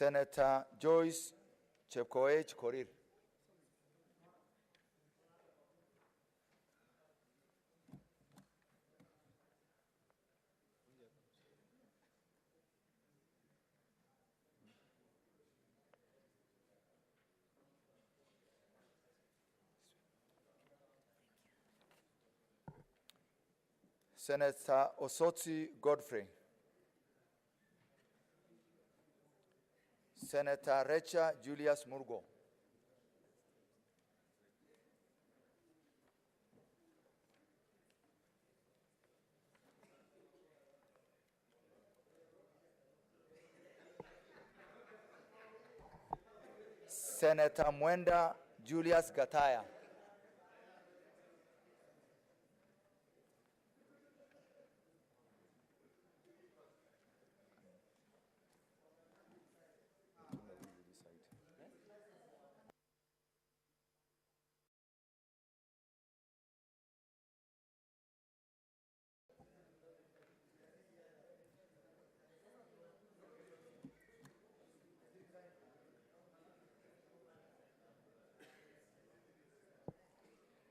Senator Joyce Chepkoech Korir. Senator Osotsi Godfrey. Senator Recha Julius Murgo. Senator Mwenda Julius Gataya.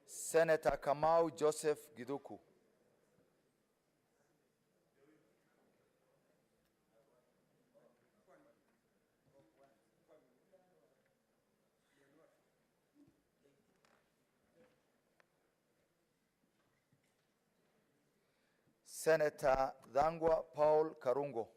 Senator Kamau Joseph Giduku. Senator Dhangwa Paul Karungo.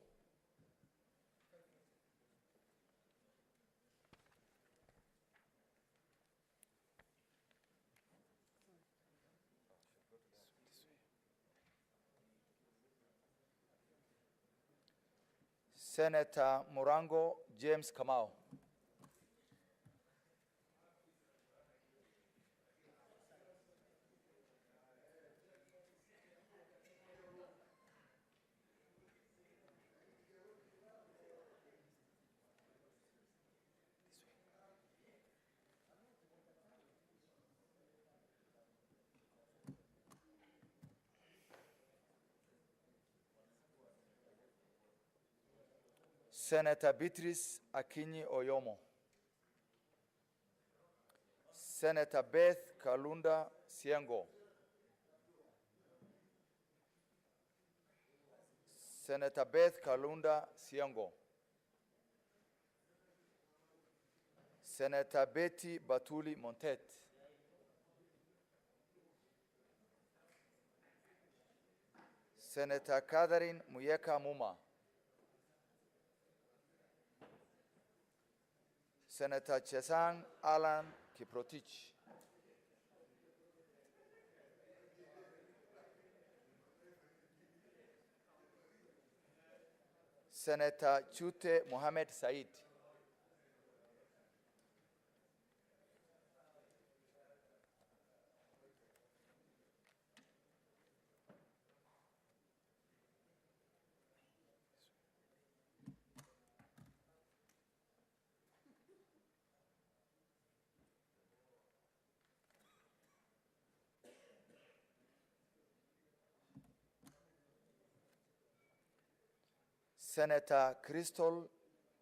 Senator Murango James Kamau. Senator Beatrice Akinyi Oyomo. Senator Beth Kalunda Siengo. Senator Beth Kalunda Siengo. Senator Betty Batuli Montet. Senator Catherine Muyeka Muma. Senator Chesang Alan Kiprotich. Senator Chute Mohamed Said. Senator Crystal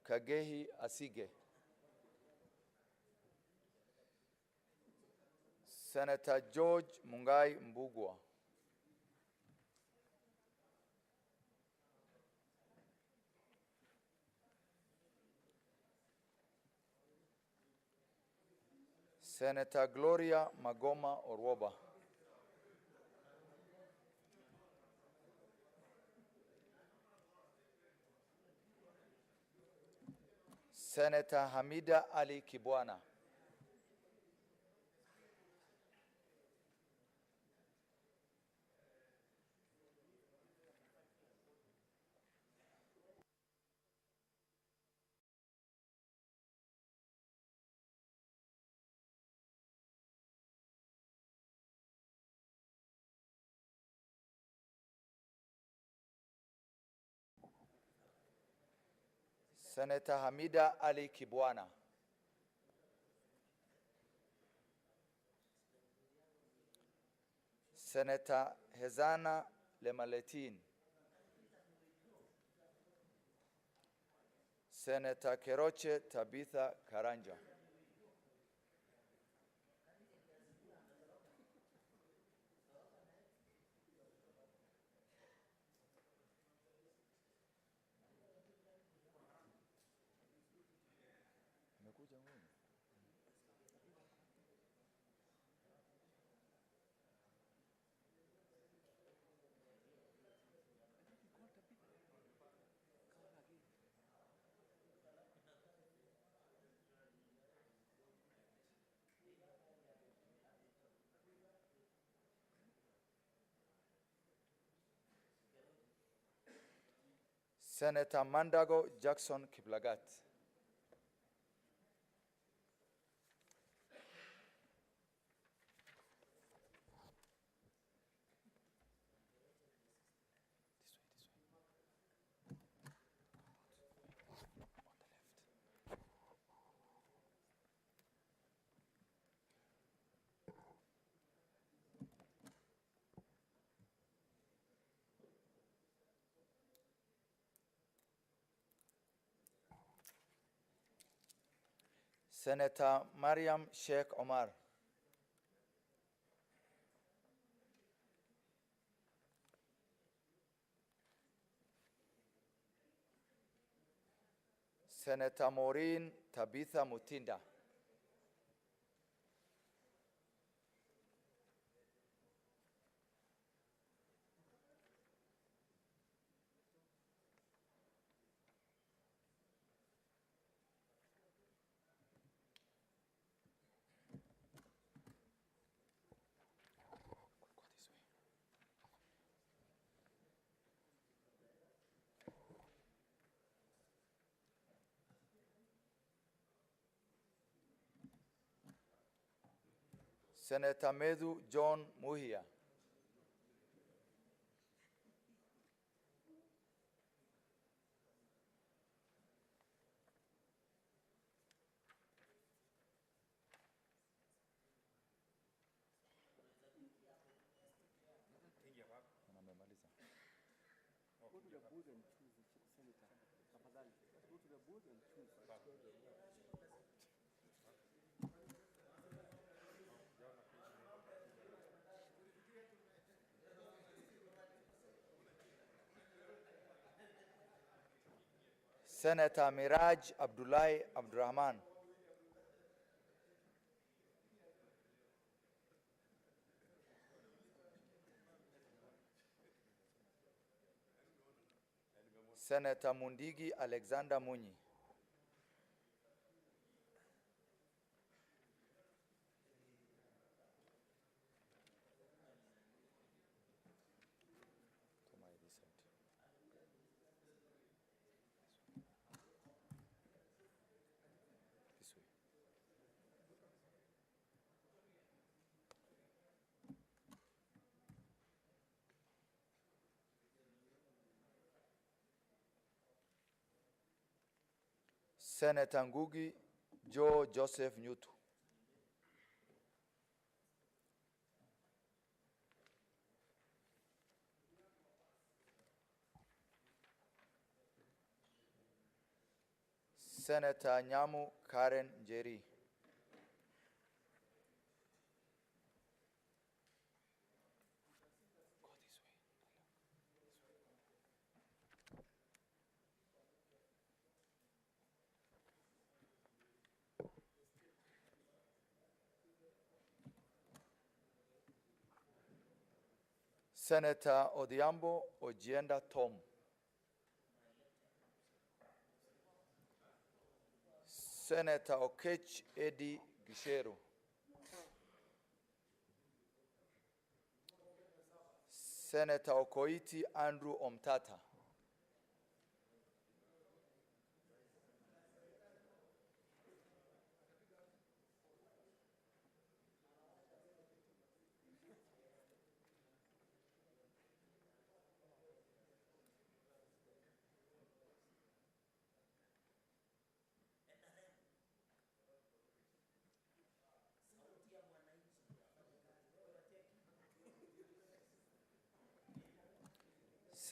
Kagehi Asige. Senator George Mungai Mbugwa. Senator Gloria Magoma Orwoba. Senator Hamida Ali Kibwana. Senator Hamida Ali Kibwana. Senator Hezana Lemaletin. Senator Keroche Tabitha Karanja. Senator Mandago Jackson Kiplagat. Senator Mariam Sheikh Omar. Senator Maureen Tabitha Mutinda. Senator Medu John Muhia. Go to the booth and choose the senator. Tafadhali. Go to the booth and choose. Senator Miraj Abdullahi Abdurrahman. Senator Mundigi Alexander Munyi. Senator Ngugi Joe Joseph Nyutu. Senator Nyamu Karen Njeri. Senator Odhiambo Ojienda Tom. Senator Okech Eddie Gisheru. Senator Okoiti Andrew Omtata.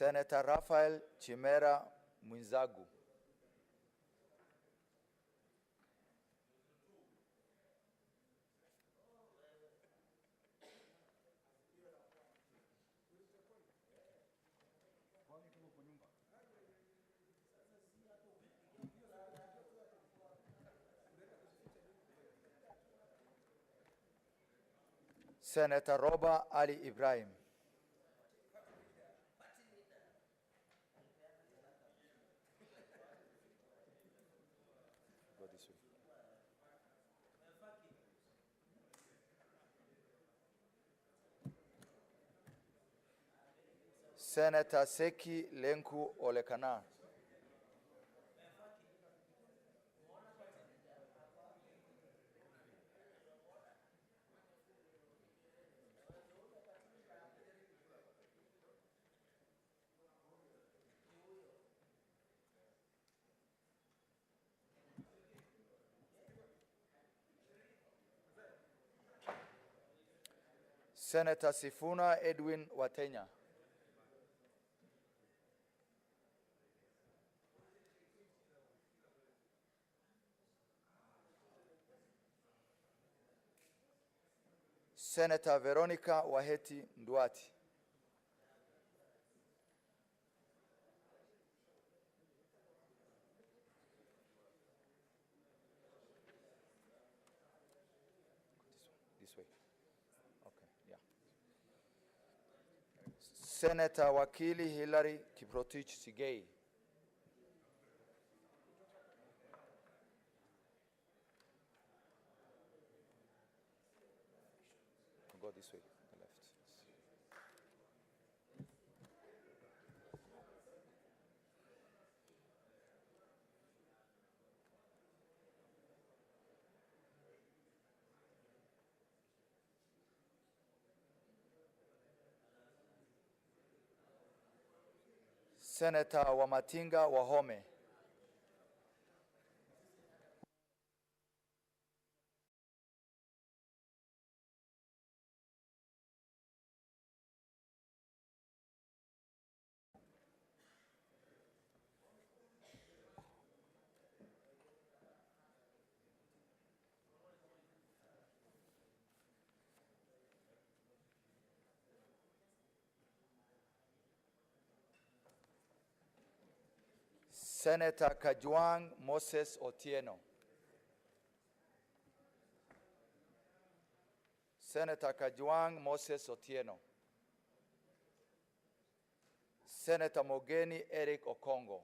Senator Raphael Chimera Mwinzagu. Senator Roba Ali Ibrahim. Go this way. Senator Seki Lenku Olekana. Senator Sifuna Edwin Watenya. Senator Veronica Waheti Nduati. This way. Okay, yeah. Senator Wakili Hillary Kiprotich Sigei. Go this way, the left. Senator Wamatinga Wahome. Senator Kajwang Moses Otieno. Senator Kajwang Moses Otieno. Senator Mogeni Eric Okongo.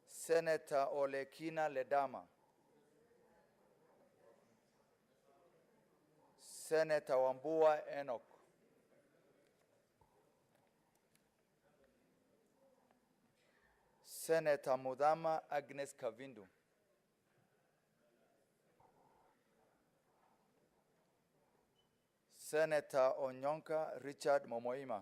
Senator Olekina Ledama. Senator Wambua Enoch. Senator Mudama Agnes Kavindu. Senator Onyonka Richard Momoima.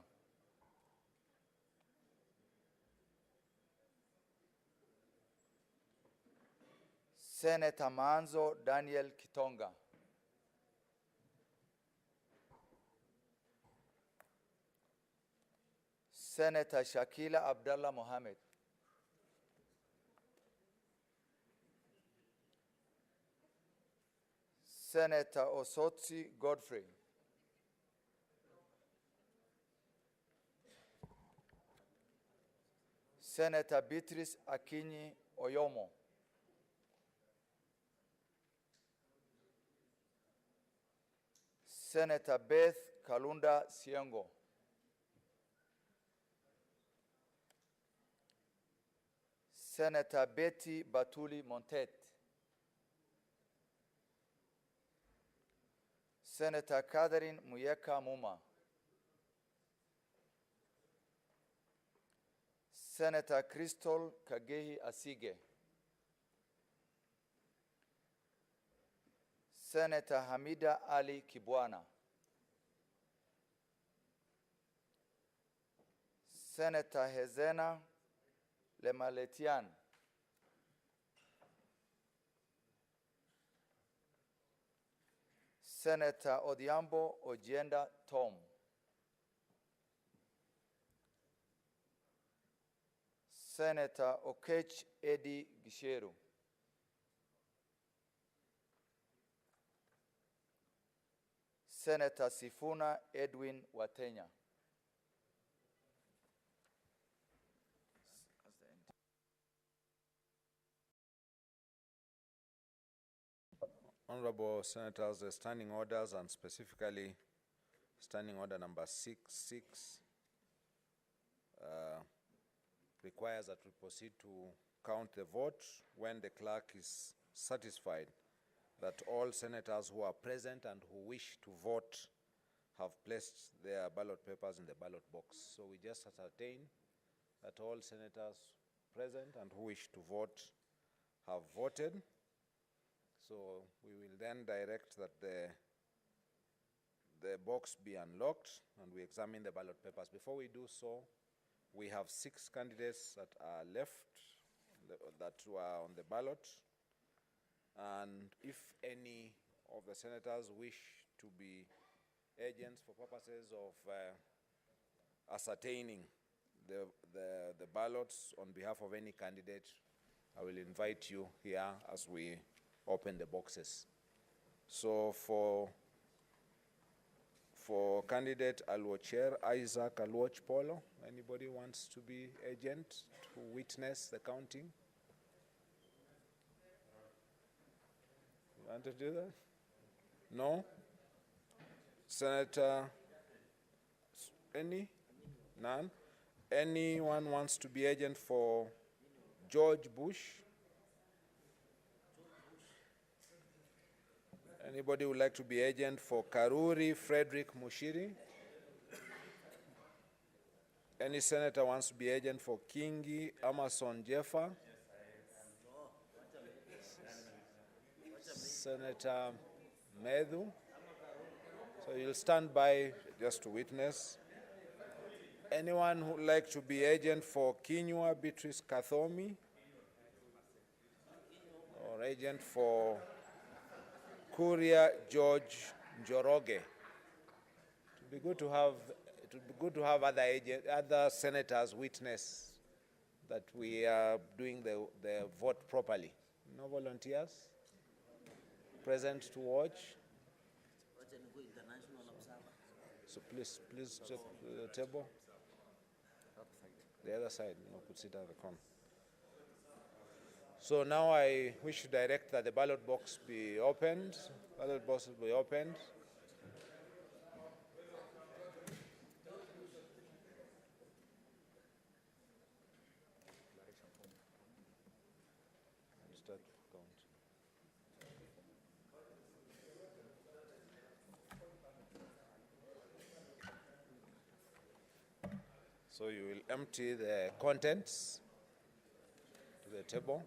Senator Manzo Daniel Kitonga. Senator Shakila Abdallah Mohammed. Senator Osotsi Godfrey. Senator Beatrice Akinyi Oyomo. Senator Beth Kalunda Siengo. Senator Betty Batuli Montet. Senator Catherine Muyeka Muma. Senator Crystal Kagehi Asige. Senator Hamida Ali Kibwana. Senator Hezena Lemaletian. Senator Odhiambo Ojienda Tom. Senator Okech Eddie Gisheru. Senator Sifuna Edwin Watenya. Honorable Senators, the standing orders, and specifically standing order number 6 requires that we proceed to count the vote when the clerk is satisfied that all senators who are present and who wish to vote have placed their ballot papers in the ballot box. So we just ascertain that all senators present and who wish to vote have voted. So we will then direct that the box be unlocked and we examine the ballot papers. Before we do so, we have 6 candidates that are left, that were on the ballot. And if any of the senators wish to be agents for purposes of ascertaining the ballots on behalf of any candidate, I will invite you here as we open the boxes. So for candidate Alwocher Isaac Alwoch Polo, anybody wants to be agent to witness the counting? You want to do that? No? Senator, any? None? Anyone wants to be agent for George Bush? Anybody would like to be agent for Karuri Frederick Mushiri? Any senator wants to be agent for Kingi Amason Jeffa? Senator Medhu? So you'll stand by just to witness. Anyone who would like to be agent for Kinyua Beatrice Kathomi? Or agent for Kuria George Njoroge? It would be good to have other senators witness that we are doing the vote properly. No volunteers present to watch? So please check the table. The other side, could sit at the corner. So now I wish to direct that the ballot box be opened. Ballot box will be opened. Start count. So you will empty the contents to the table.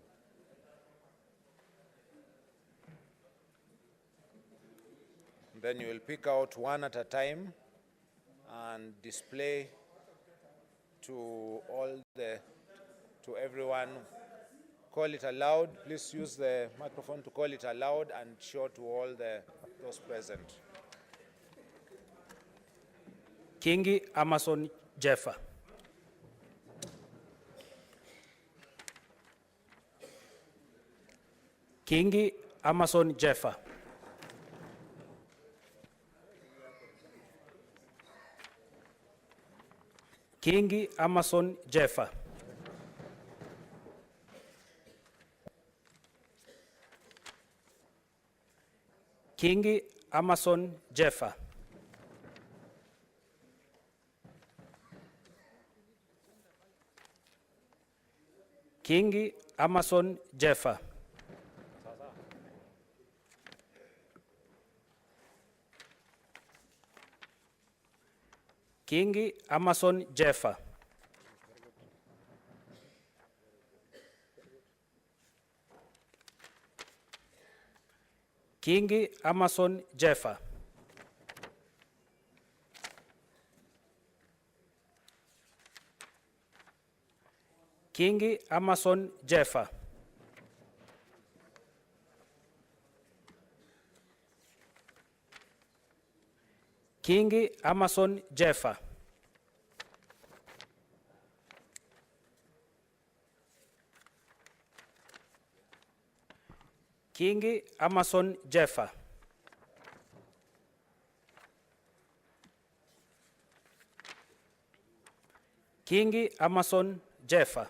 Then you will pick out one at a time and display to everyone. Call it aloud. Please use the microphone to call it aloud and show to all those present. Kingi Amason Jeffa. Kingi Amason Jeffa. Kingi Amason Jeffa. Kingi Amason Jeffa. Kingi Amason Jeffa. Kingi Amason Jeffa. Kingi Amason Jeffa. Kingi Amason Jeffa. Kingi Amason Jeffa. Kingi Amason Jeffa. Kingi Amason Jeffa.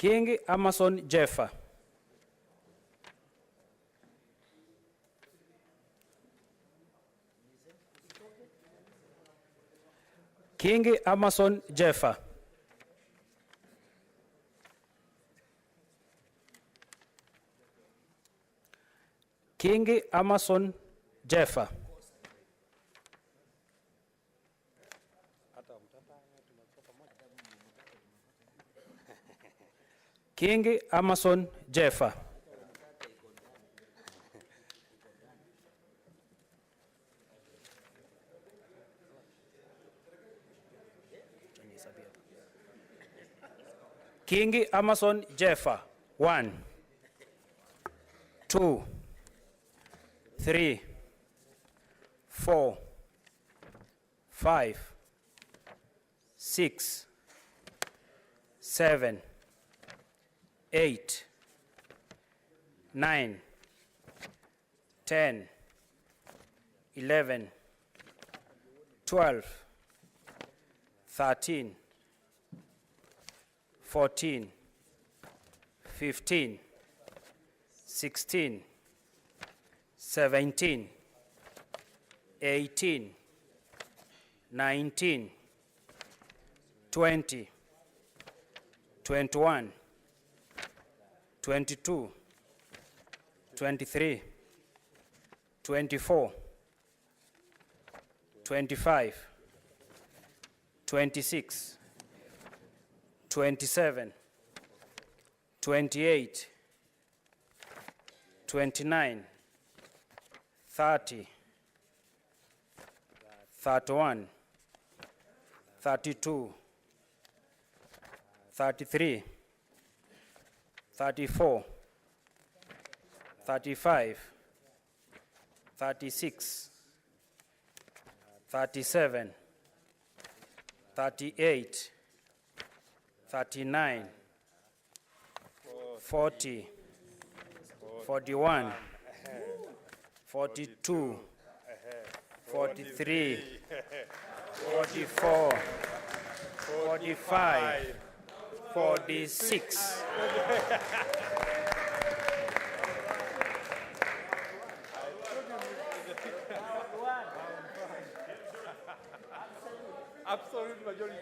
Kingi Amason Jeffa. Kingi Amason Jeffa. Kingi Amason Jeffa. Kingi Amason Jeffa. Kingi Amason Jeffa. 1, 2, 3, 4, 5, 6, 7, 8, 9, 10, 11, 12, 13, 14, 15, 16, 17, 18, 19, 20, 21, 22, 23, 24, 25, 26, 27, 28, 29, 30, 31, 32, 33, 34, 35, 36, 37, 38, 39, 40, 41, 42, 43, 44, 45, 46. Absolute majority.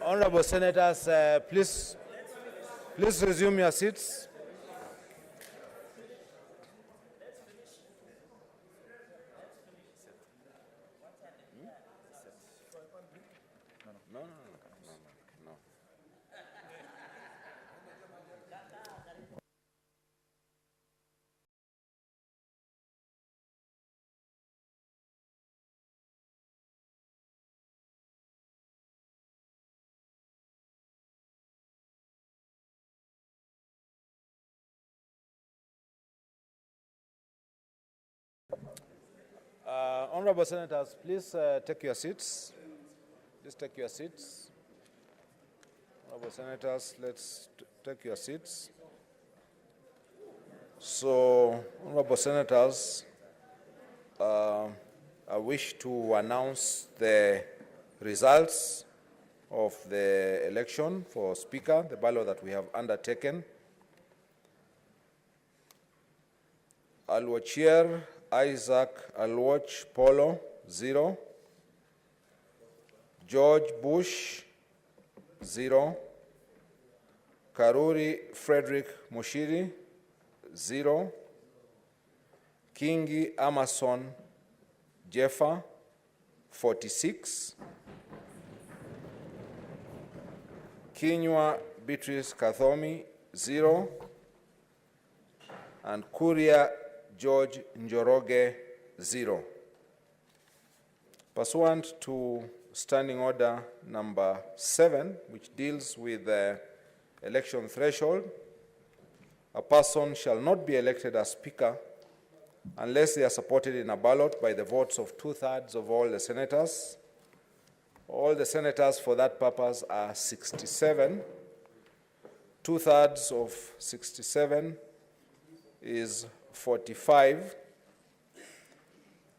Honorable Senators, please resume your seats. No. Honorable Senators, please take your seats. Please take your seats. Honorable Senators, let's take your seats. So, Honorable Senators, I wish to announce the results of the election for Speaker, the ballot that we have undertaken. Alwachir Isaac Alwach Polo, 0. George Bush, 0. Karuri Frederick Mushiri, 0. Kingi Amason Jeffa, 46. Kinywa Beatrice Kathomi, 0. And Kuria George Njoroge, 0. Pursuant to Standing Order number 7, which deals with the election threshold, a person shall not be elected as Speaker unless they are supported in a ballot by the votes of 2/3 of all the senators. All the senators for that purpose are 67. 2/3 of 67 is 45.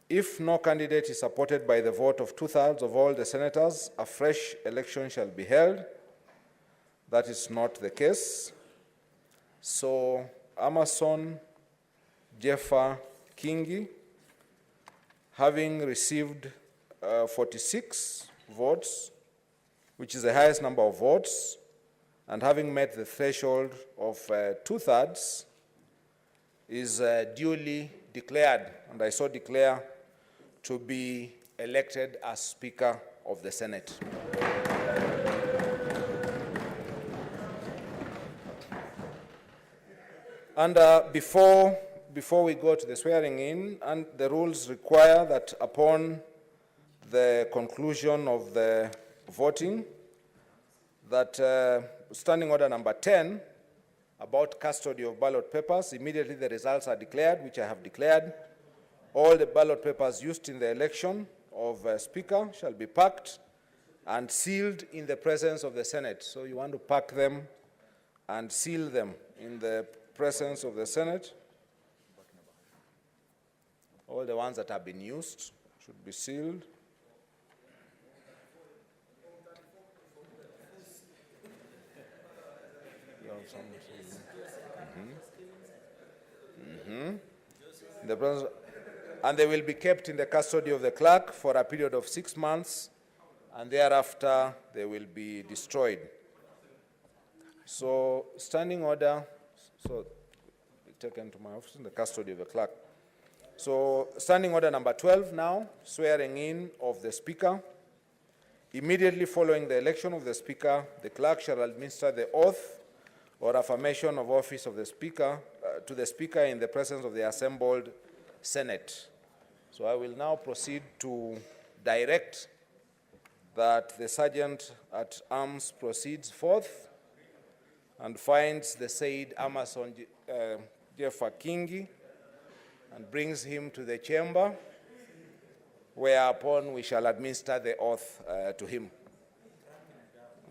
If no candidate is supported by the vote of 2/3 of all the senators, a fresh election shall be held. That is not the case. So, Amason Jeffa Kingi, having received 46 votes, which is the highest number of votes, and having met the threshold of 2/3, is duly declared, and I so declare, to be elected as Speaker of the Senate. And before we go to the swearing in, and the rules require that upon the conclusion of the voting, that standing order number 10 about custody of ballot papers, immediately the results are declared, which I have declared. All the ballot papers used in the election of Speaker shall be packed and sealed in the presence of the Senate. So you want to pack them and seal them in the presence of the Senate. All the ones that have been used should be sealed. In the presence, and they will be kept in the custody of the clerk for a period of 6 months, and thereafter they will be destroyed. So, standing order, so taken to my office in the custody of the clerk. So, standing order number 12 now, swearing in of the Speaker. Immediately following the election of the Speaker, the clerk shall administer the oath or affirmation of office of the Speaker to the Speaker in the presence of the assembled Senate. So I will now proceed to direct that the Sergeant at Arms proceeds forth and finds the said Amason Jeffa Kingi and brings him to the chamber, whereupon we shall administer the oath to him.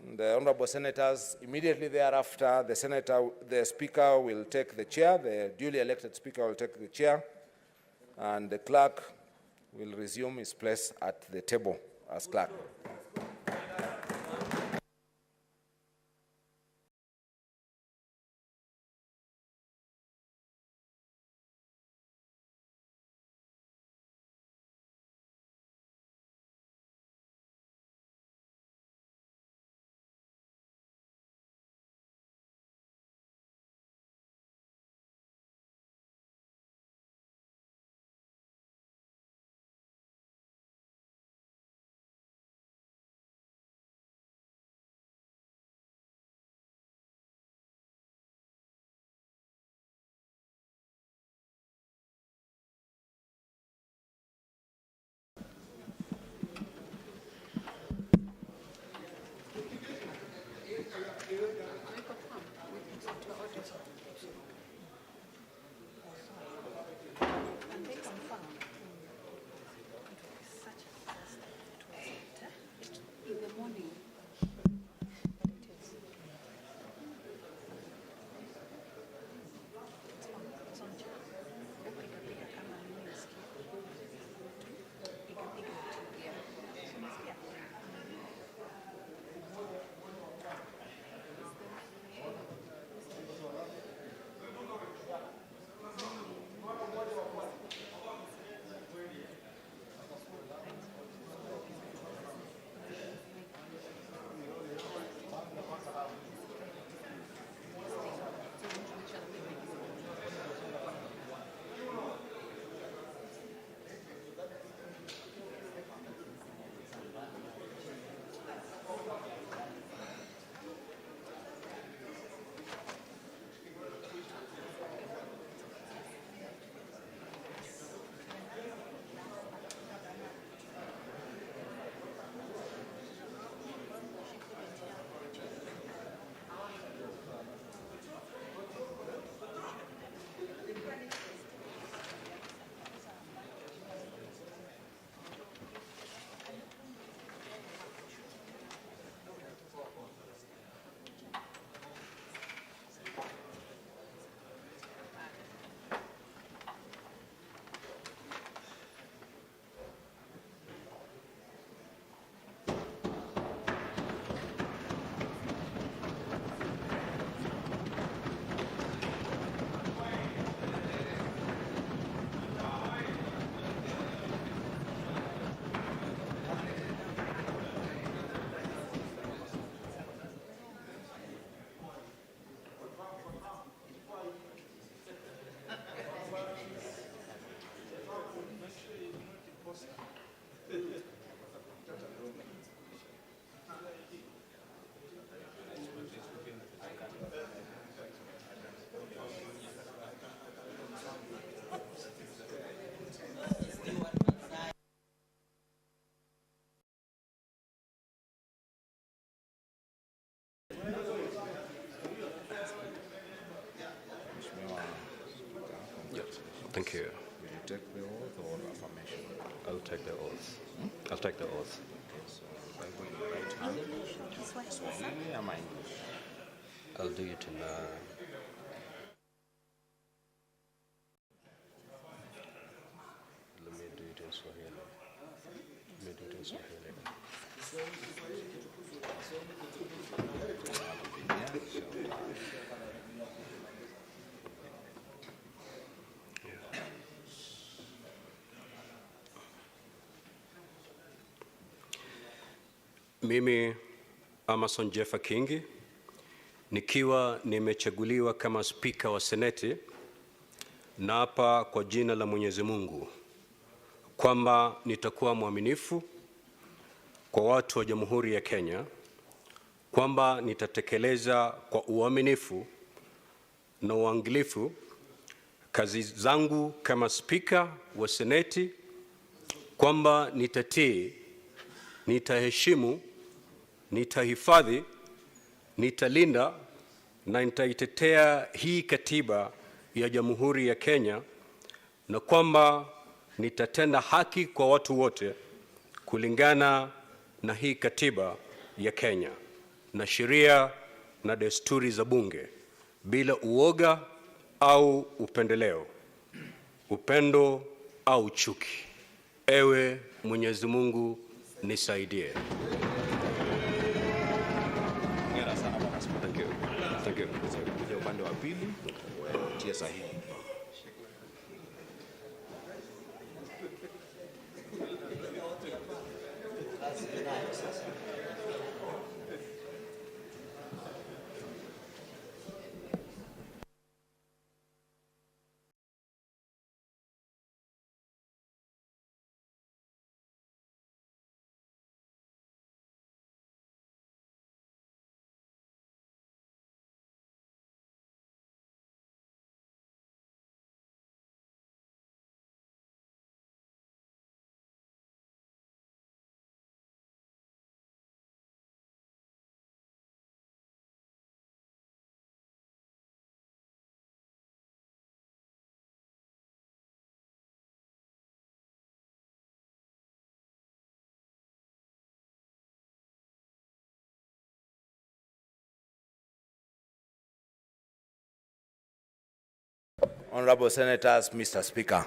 And the honorable senators, immediately thereafter, the Speaker will take the chair, the duly elected Speaker will take the chair, and the clerk will resume his place at the table as clerk. Thank you. Will you take the oath or affirmation? I'll take the oath. I'll take the oath. So, Bible in right hand. Swahili ama English? I'll do it in. Let me do it in Swahili. Let me do it in Swahili. Mimi Amason Jeffa Kingi nikiwa nimechaguliwa kama spika wa Seneti, naapa kwa jina la Mwenyezi Mungu kwamba nitakuwa mwaminifu kwa watu wa Jamhuri ya Kenya, kwamba nitatekeleza kwa uaminifu na uangalifu kazi zangu kama spika wa Seneti, kwamba nitatii, nitaheshimu, nitahifadhi, nitalinda na nitaitetea hii katiba ya Jamhuri ya Kenya, na kwamba nitatenda haki kwa watu wote kulingana na hii katiba ya Kenya na sheria na desturi za bunge, bila uoga au upendeleo, upendo au chuki. Ewe Mwenyezi Mungu nisaidie. Thank you. Thank you. Kuja upande wa pili, tia sahihi. Honorable Senators, Mr. Speaker.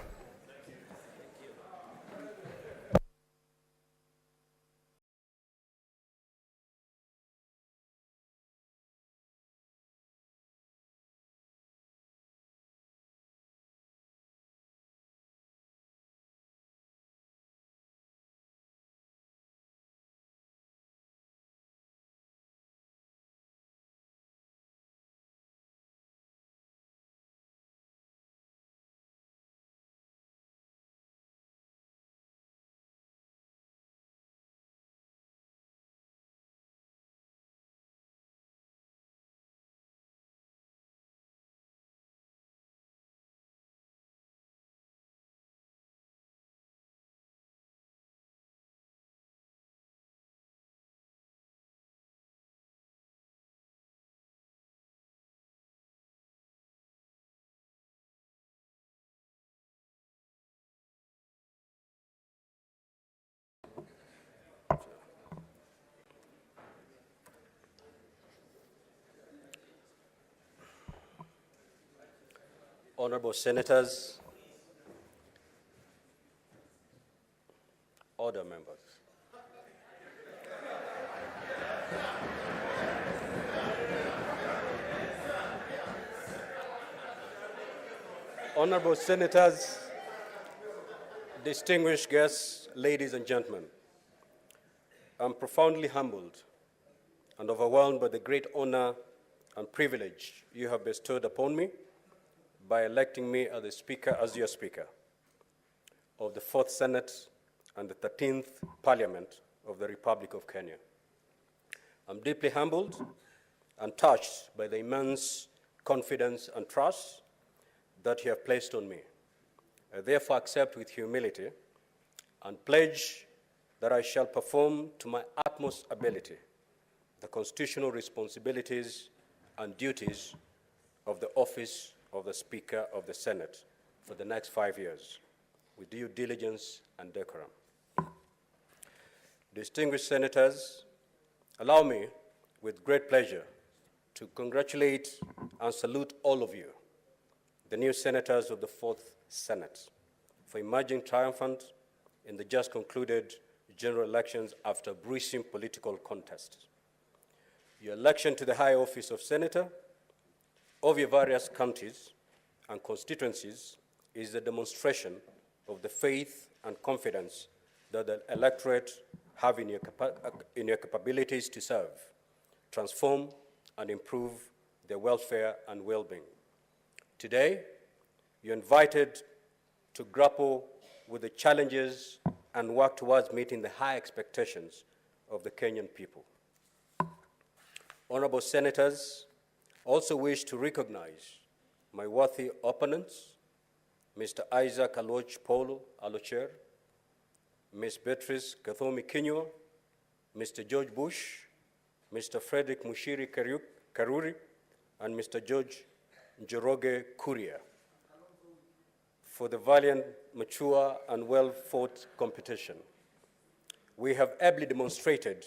Honorable Senators, order members. Honorable Senators, distinguished guests, ladies and gentlemen, I'm profoundly humbled and overwhelmed by the great honor and privilege you have bestowed upon me by electing me as your Speaker of the 4th Senate and the 13th Parliament of the Republic of Kenya. I'm deeply humbled and touched by the immense confidence and trust that you have placed on me. I therefore accept with humility and pledge that I shall perform to my utmost ability the constitutional responsibilities and duties of the office of the Speaker of the Senate for the next 5 years with due diligence and decorum. Distinguished senators, allow me with great pleasure to congratulate and salute all of you, the new senators of the 4th Senate, for emerging triumphant in the just concluded general elections after a bruising political contest. Your election to the high office of senator of your various counties and constituencies is a demonstration of the faith and confidence that the electorate have in your capabilities to serve, transform, and improve their welfare and well-being. Today, you're invited to grapple with the challenges and work towards meeting the high expectations of the Kenyan people. Honorable senators, I also wish to recognize my worthy opponents, Mr. Isaac Aloch Polo Alocher, Ms. Beatrice Kathomi Kinyua, Mr. George Bush, Mr. Frederick Mushiri Karuri, and Mr. George Njoroge Kuria for the valiant, mature, and well-fought competition. We have ably demonstrated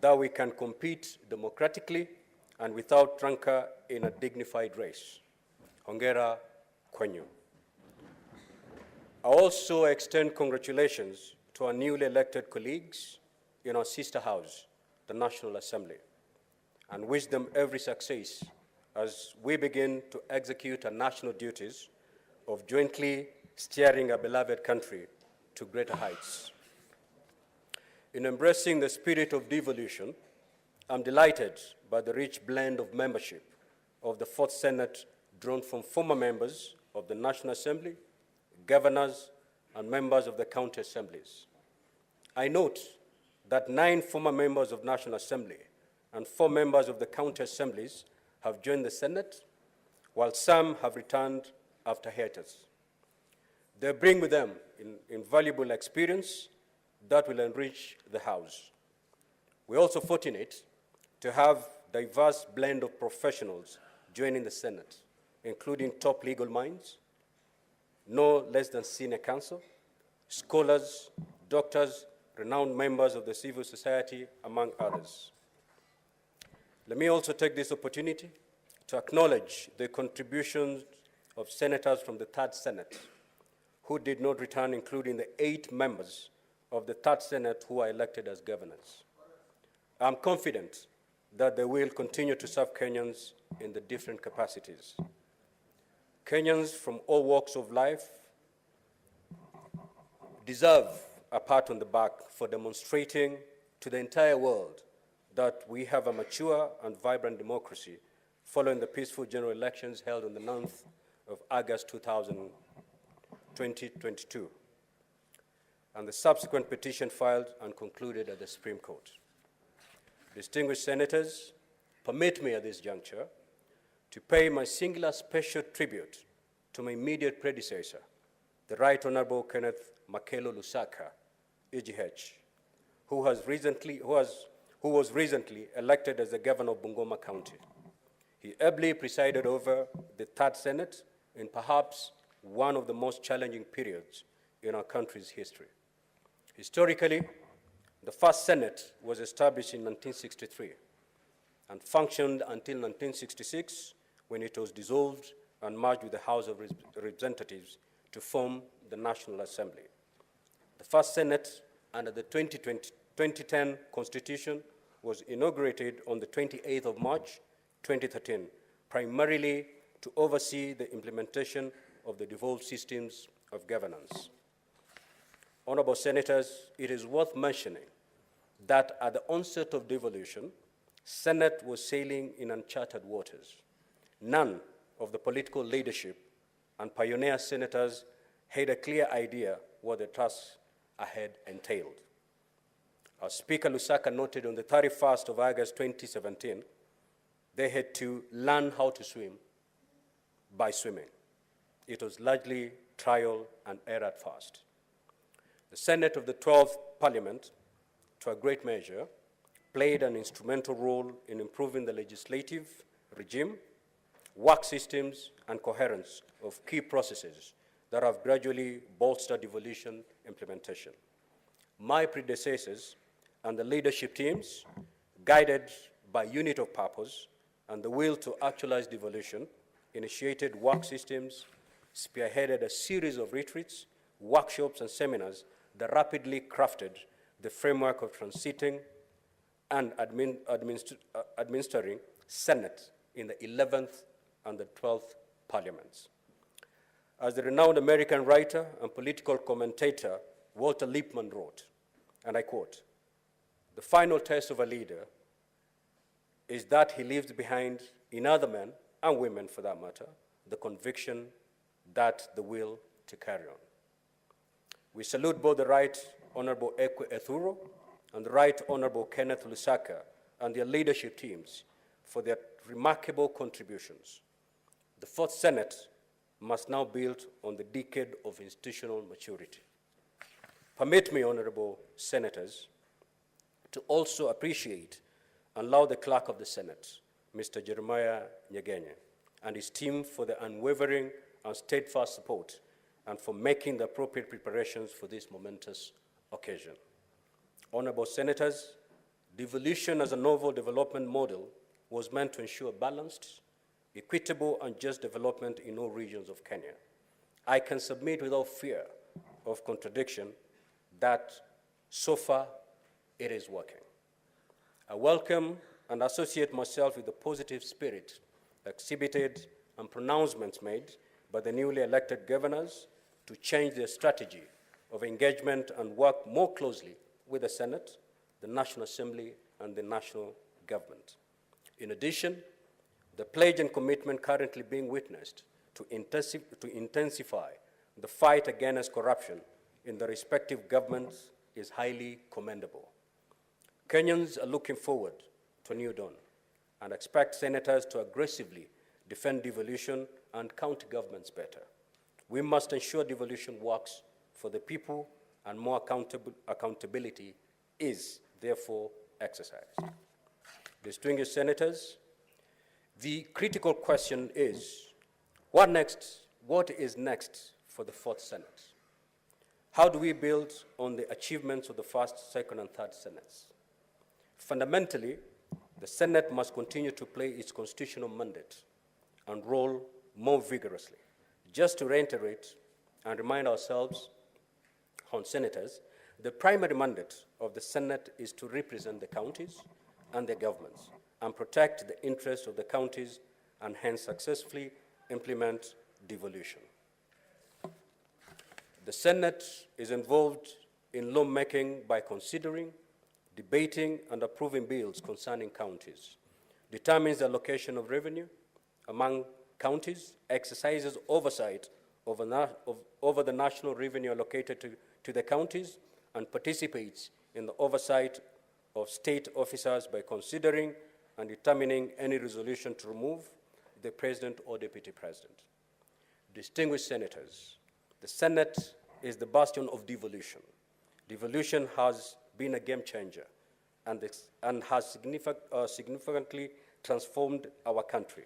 that we can compete democratically and without rancor in a dignified race. Hongera kwenyu. I also extend congratulations to our newly elected colleagues in our sister house, the National Assembly, and wish them every success as we begin to execute our national duties of jointly steering our beloved country to greater heights. In embracing the spirit of devolution, I'm delighted by the rich blend of membership of the 4th Senate drawn from former members of the National Assembly, governors, and members of the county assemblies. I note that 9 former members of National Assembly and 4 members of the county assemblies have joined the Senate, while some have returned after hiatus. They bring with them invaluable experience that will enrich the House. We're also fortunate to have a diverse blend of professionals joining the Senate, including top legal minds, no less than senior counsel, scholars, doctors, renowned members of the civil society, among others. Let me also take this opportunity to acknowledge the contributions of senators from the 3rd Senate who did not return, including the 8 members of the 3rd Senate who are elected as governors. I'm confident that they will continue to serve Kenyans in the different capacities. Kenyans from all walks of life deserve a pat on the back for demonstrating to the entire world that we have a mature and vibrant democracy following the peaceful general elections held on the 9th of August 2022, and the subsequent petition filed and concluded at the Supreme Court. Distinguished senators, permit me at this juncture to pay my singular special tribute to my immediate predecessor, the Right Honorable Kenneth Makelo Lusaka, EGH, who was recently elected as the governor of Bungoma County. He ably presided over the 3rd Senate in perhaps one of the most challenging periods in our country's history. Historically, the 1st Senate was established in 1963 and functioned until 1966, when it was dissolved and merged with the House of Representatives to form the National Assembly. The 1st Senate, under the 2010 Constitution, was inaugurated on the 28th of March, 2013, primarily to oversee the implementation of the devolved systems of governance. Honorable senators, it is worth mentioning that at the onset of devolution, Senate was sailing in uncharted waters. None of the political leadership and pioneer senators had a clear idea what the task ahead entailed. As Speaker Lusaka noted on the 31st of August 2017, they had to learn how to swim by swimming. It was largely trial and error at first. The Senate of the 12th Parliament, to a great measure, played an instrumental role in improving the legislative regime, work systems, and coherence of key processes that have gradually bolstered devolution implementation. My predecessors and the leadership teams, guided by unit of purpose and the will to actualize devolution, initiated work systems, spearheaded a series of retreats, workshops, and seminars that rapidly crafted the framework of transiting and administering Senate in the 11th and the 12th parliaments. As the renowned American writer and political commentator Walter Lippmann wrote, and I quote, "The final test of a leader is that he leaves behind in other men, and women for that matter, the conviction that the will to carry on." We salute both the Right Honorable Ekwe Ethuro and the Right Honorable Kenneth Lusaka and their leadership teams for their remarkable contributions. The Fourth Senate must now build on the decade of institutional maturity. Permit me, Honorable Senators, to also appreciate and laud the Clerk of the Senate, Mr. Jeremiah Nyegenye, and his team for their unwavering and steadfast support and for making the appropriate preparations for this momentous occasion. Honorable Senators, devolution as a novel development model was meant to ensure balanced, equitable, and just development in all regions of Kenya. I can submit without fear of contradiction that so far it is working. I welcome and associate myself with the positive spirit exhibited and pronouncements made by the newly elected governors to change their strategy of engagement and work more closely with the Senate, the National Assembly, and the national government. In addition, the pledge and commitment currently being witnessed to intensify the fight against corruption in the respective governments is highly commendable. Kenyans are looking forward to a new dawn and expect senators to aggressively defend devolution and county governments better. We must ensure devolution works for the people, and more accountability is therefore exercised. Distinguished senators, the critical question is, what is next for the Fourth Senate? How do we build on the achievements of the first, second, and third Senates? Fundamentally, the Senate must continue to play its constitutional mandate and role more vigorously. Just to reiterate and remind ourselves, senators, the primary mandate of the Senate is to represent the counties and their governments and protect the interests of the counties and hence successfully implement devolution. The Senate is involved in lawmaking by considering, debating, and approving bills concerning counties, determines the allocation of revenue among counties, exercises oversight over the national revenue allocated to the counties, and participates in the oversight of state officers by considering and determining any resolution to remove the president or deputy president. Distinguished senators, the Senate is the bastion of devolution. Devolution has been a game changer and has significantly transformed our country.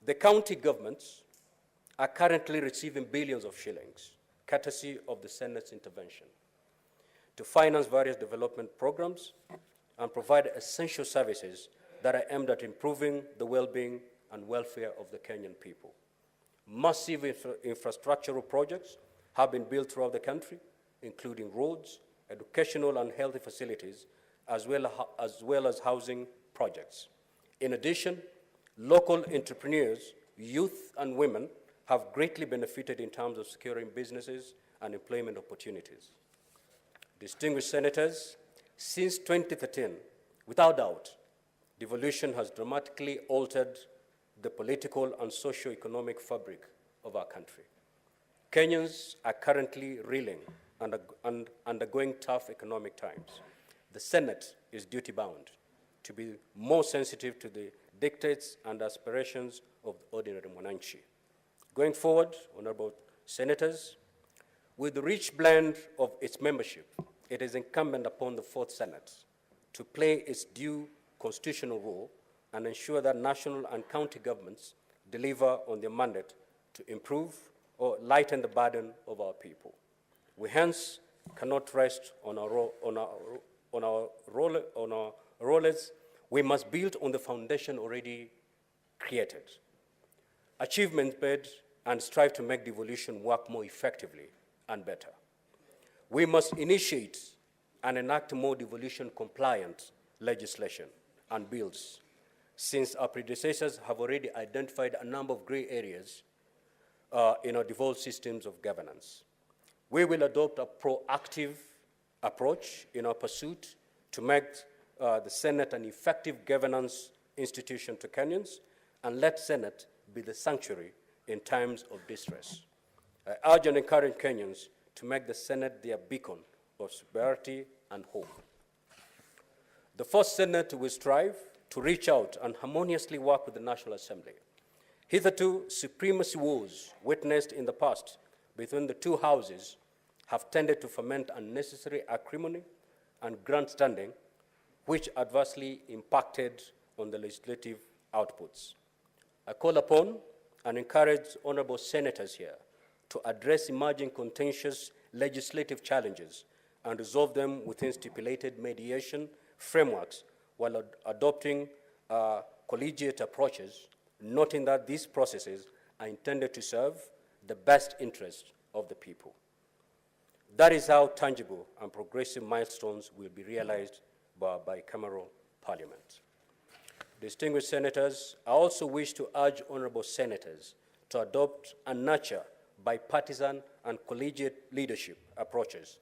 The county governments are currently receiving billions of shillings, courtesy of the Senate's intervention, to finance various development programs and provide essential services that are aimed at improving the well-being and welfare of the Kenyan people. Massive infrastructural projects have been built throughout the country, including roads, educational and healthy facilities, as well as housing projects. In addition, local entrepreneurs, youth, and women have greatly benefited in terms of securing businesses and employment opportunities. Distinguished senators, since 2013, without doubt, devolution has dramatically altered the political and socio-economic fabric of our country. Kenyans are currently reeling and undergoing tough economic times. The Senate is duty-bound to be more sensitive to the dictates and aspirations of the ordinary mwananchi. Going forward, honorable senators, with the rich blend of its membership, it is incumbent upon the Fourth Senate to play its due constitutional role and ensure that national and county governments deliver on their mandate to improve, or lighten the burden of our people. We hence cannot rest on our rollers. We must build on the foundation already created, achievement made, and strive to make devolution work more effectively and better. We must initiate and enact more devolution-compliant legislation and bills, since our predecessors have already identified a number of gray areas in our devolved systems of governance. We will adopt a proactive approach in our pursuit to make the Senate an effective governance institution to Kenyans, and let Senate be the sanctuary in times of distress. I urge and encourage Kenyans to make the Senate their beacon of prosperity and hope. The first Senate will strive to reach out and harmoniously work with the National Assembly. Hitherto, supremacy wars witnessed in the past between the two houses have tended to foment unnecessary acrimony and grandstanding, which adversely impacted on the legislative outputs. I call upon and encourage honorable senators here to address emerging contentious legislative challenges and resolve them within stipulated mediation frameworks while adopting collegiate approaches, noting that these processes are intended to serve the best interest of the people. That is how tangible and progressive milestones will be realized by bicameral parliament. Distinguished senators, I also wish to urge honorable senators to adopt and nurture bipartisan and collegiate leadership approaches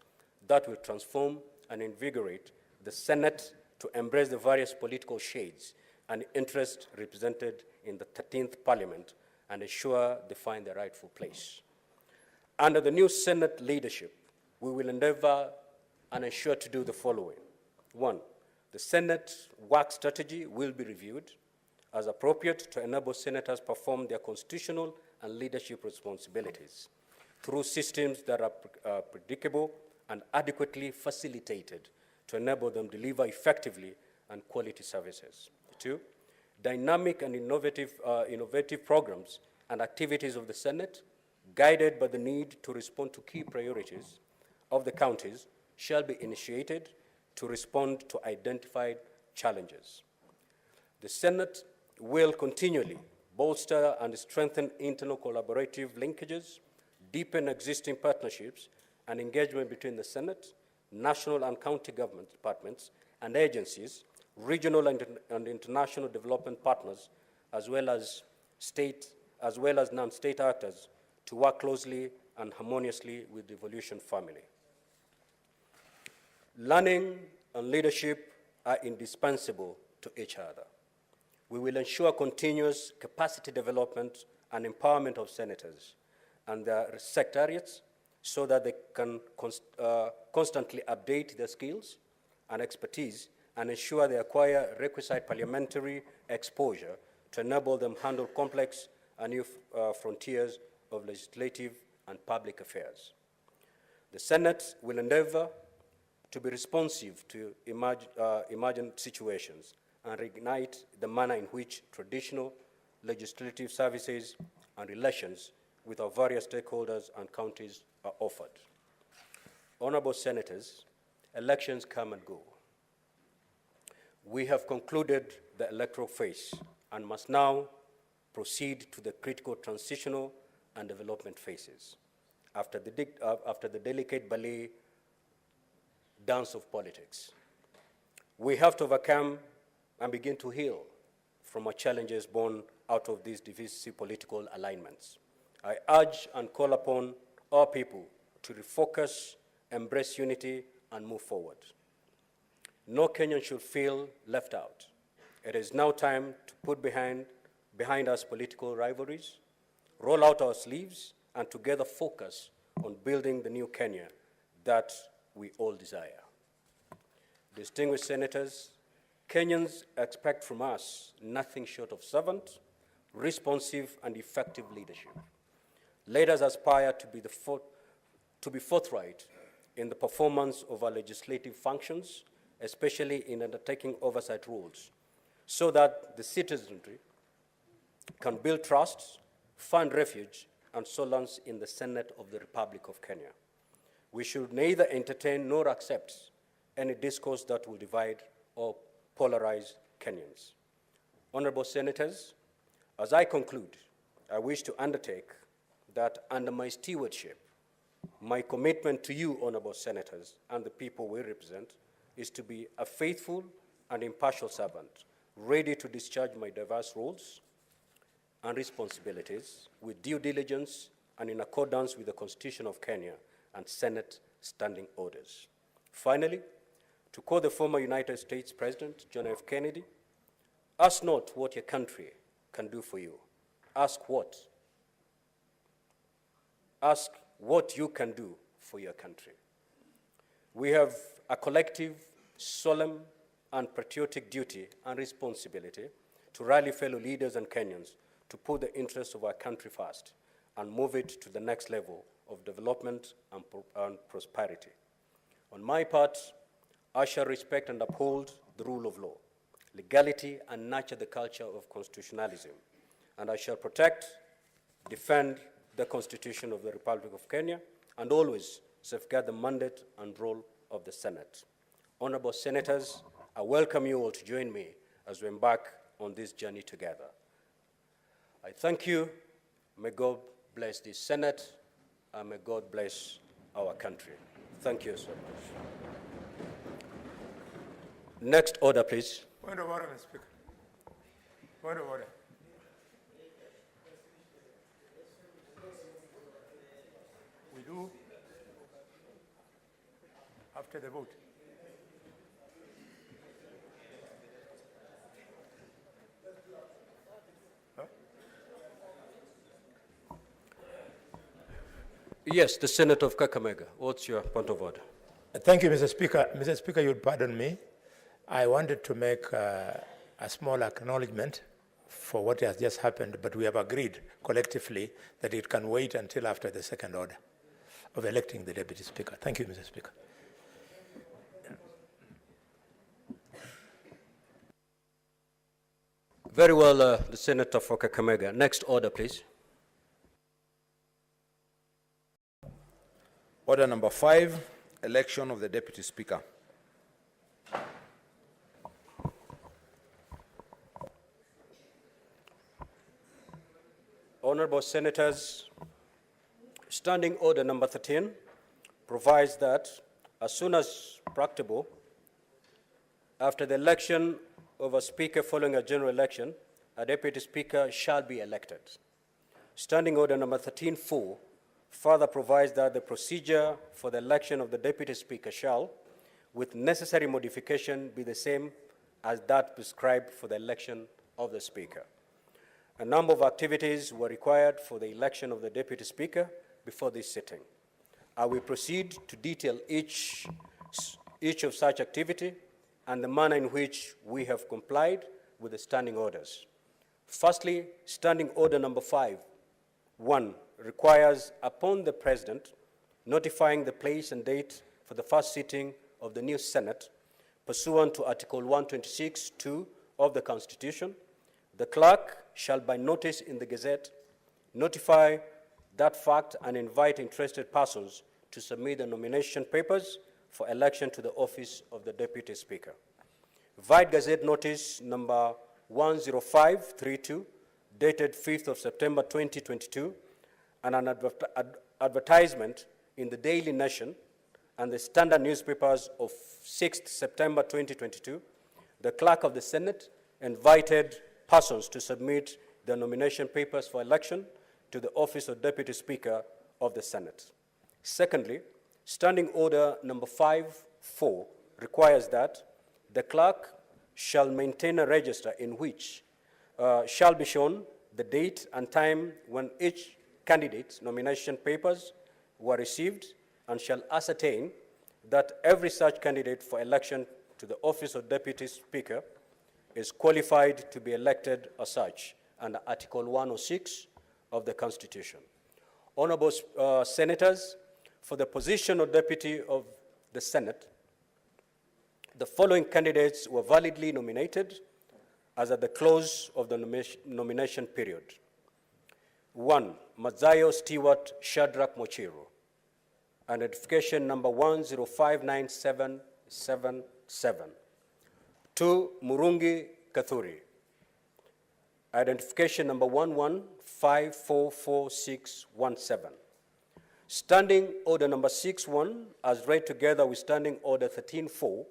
that will transform and invigorate the Senate to embrace the various political shades and interests represented in the 13th Parliament and ensure they find their rightful place. Under the new Senate leadership, we will endeavor and ensure to do the following. One, the Senate work strategy will be reviewed as appropriate to enable senators perform their constitutional and leadership responsibilities through systems that are predictable and adequately facilitated to enable them to deliver effectively and quality services. Two, dynamic and innovative programs and activities of the Senate, guided by the need to respond to key priorities of the counties, shall be initiated to respond to identified challenges. The Senate will continually bolster and strengthen internal collaborative linkages, deepen existing partnerships and engagement between the Senate, national and county government departments and agencies, regional and international development partners, as well as non-state actors, to work closely and harmoniously with the devolution family. Learning and leadership are indispensable to each other. We will ensure continuous capacity development and empowerment of senators and their secretariats so that they can constantly update their skills and expertise and ensure they acquire requisite parliamentary exposure to enable them handle complex and new frontiers of legislative and public affairs. The Senate will endeavor to be responsive to emergent situations and reignite the manner in which traditional legislative services and relations with our various stakeholders and counties are offered. Honorable senators, elections come and go. We have concluded the electoral phase and must now proceed to the critical transitional and development phases. After the delicate ballet dance of politics, we have to overcome and begin to heal from our challenges born out of these divisive political alignments. I urge and call upon our people to refocus, embrace unity, and move forward. No Kenyan should feel left out. It is now time to put behind us political rivalries, roll out our sleeves, and together focus on building the new Kenya that we all desire. Distinguished senators, Kenyans expect from us nothing short of servant, responsive, and effective leadership. Let us aspire to be forthright in the performance of our legislative functions, especially in undertaking oversight roles, so that the citizenry can build trust, find refuge, and solace in the Senate of the Republic of Kenya. We should neither entertain nor accept any discourse that will divide or polarize Kenyans. Honorable Senators, as I conclude, I wish to undertake that under my stewardship, my commitment to you, Honorable Senators, and the people we represent, is to be a faithful and impartial servant, ready to discharge my diverse roles and responsibilities with due diligence and in accordance with the Constitution of Kenya and Senate standing orders. Finally, to quote the former United States President, John F. Kennedy, ask not what your country can do for you. Ask what you can do for your country. We have a collective, solemn, and patriotic duty and responsibility to rally fellow leaders and Kenyans to put the interests of our country first and move it to the next level of development and prosperity. On my part, I shall respect and uphold the rule of law, legality, and nurture the culture of constitutionalism. And I shall protect, defend the Constitution of the Republic of Kenya, and always safeguard the mandate and role of the Senate. Honorable Senators, I welcome you all to join me as we embark on this journey together. I thank you. May God bless this Senate, and may God bless our country. Thank you so much. Next order, please. Point of order, Mr. Speaker. Point of order. We do after the vote. Yes, the Senator of Kakamega. What's your point of order? Thank you, Mr. Speaker. Mr. Speaker, you'll pardon me. I wanted to make a small acknowledgement for what has just happened, but we have agreed collectively that it can wait until after the second order of electing the Deputy Speaker. Thank you, Mr. Speaker. Very well, the Senator for Kakamega. Next order, please. Order number 5, election of the Deputy Speaker. Honorable Senators, Standing Order number 13 provides that as soon as practicable, after the election of a Speaker following a general election, a Deputy Speaker shall be elected. Standing Order number 13.4 further provides that the procedure for the election of the Deputy Speaker shall, with necessary modification, be the same as that prescribed for the election of the Speaker. A number of activities were required for the election of the Deputy Speaker before this sitting. I will proceed to detail each of such activity and the manner in which we have complied with the standing orders. Firstly, Standing Order number 5.1 requires, upon the President notifying the place and date for the first sitting of the new Senate, pursuant to Article 126(2) of the Constitution, the clerk shall by notice in the Gazette notify that fact and invite interested persons to submit the nomination papers for election to the office of the Deputy Speaker. Vide Gazette Notice number 10532, dated 5th of September 2022, and an advertisement in the Daily Nation and the Standard newspapers of 6th September 2022, the Clerk of the Senate invited persons to submit their nomination papers for election to the office of Deputy Speaker of the Senate. Secondly, Standing Order number 5.4 requires that the clerk shall maintain a register in which shall be shown the date and time when each candidate's nomination papers were received, and shall ascertain that every such candidate for election to the office of Deputy Speaker is qualified to be elected as such under Article 106 of the Constitution. Honorable Senators, for the position of Deputy of the Senate, the following candidates were validly nominated as at the close of the nomination period. 1, Mazayo Stewart Shadrach Mochiru. Identification number 1059777. 2, Murungi Kathuri. Identification number 11544617. Standing order number 61, as read together with standing order 13.4,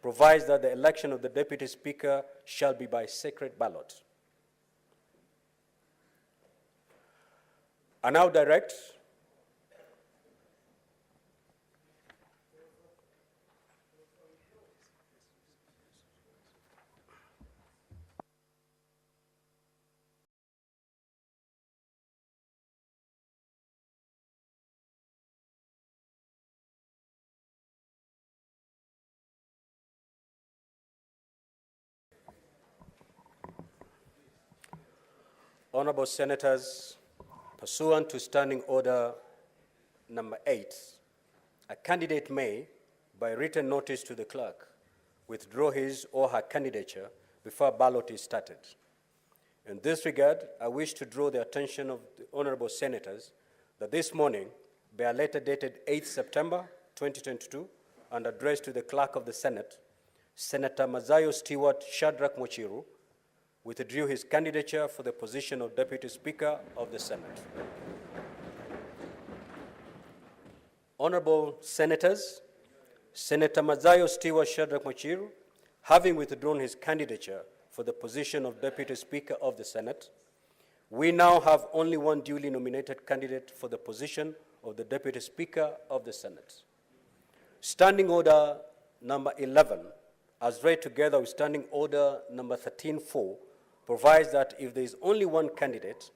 provides that the election of the Deputy Speaker shall be by secret ballot. I now direct Honorable Senators, pursuant to Standing Order number 8, a candidate may, by written notice to the clerk, withdraw his or her candidature before ballot is started. In this regard, I wish to draw the attention of the honorable senators that this morning, by a letter dated 8 September 2022 and addressed to the clerk of the Senate, Senator Mazayo Stewart Shadrach Mochiru withdrew his candidature for the position of Deputy Speaker of the Senate. Honorable Senators, Senator Mazayo Stewart Shadrach Mochiru, having withdrawn his candidature for the position of Deputy Speaker of the Senate, we now have only one duly nominated candidate for the position of the Deputy Speaker of the Senate. Standing Order number 11, as read together with Standing Order number 13.4, provides that if there is only one candidate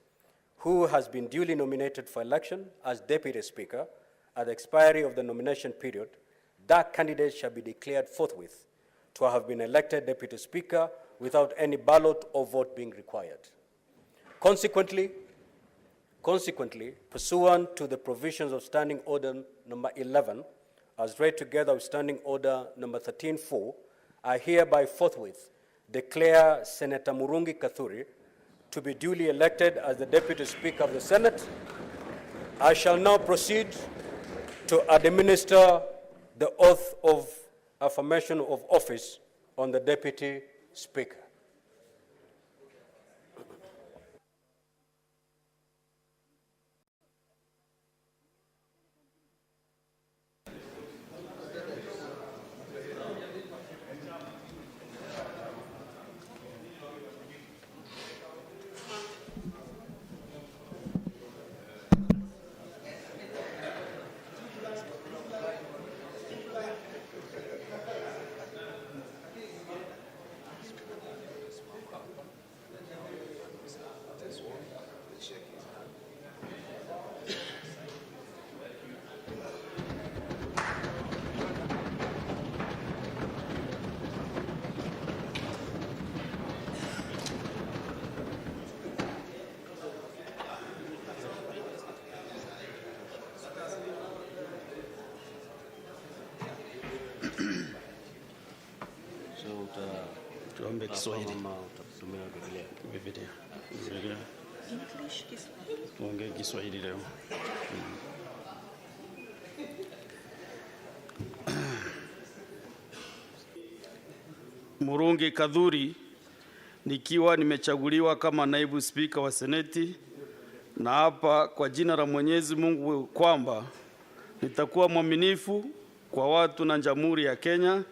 who has been duly nominated for election as Deputy Speaker at the expiry of the nomination period, that candidate shall be declared forthwith to have been elected Deputy Speaker without any ballot or vote being required. Consequently, pursuant to the provisions of Standing Order number 11, as read together with Standing Order number 13.4, I hereby forthwith declare Senator Murungi Kathuri to be duly elected as the Deputy Speaker of the Senate. I shall now proceed to administer the oath of affirmation of office on the Deputy Speaker. Tuombe Kiswahili. Biblia. Tuongee Kiswahili leo. Murungi Kathuri, nikiwa nimechaguliwa kama naibu spika wa Seneti, na hapa kwa jina la Mwenyezi Mungu kwamba nitakuwa mwaminifu kwa watu na Jamhuri ya Kenya,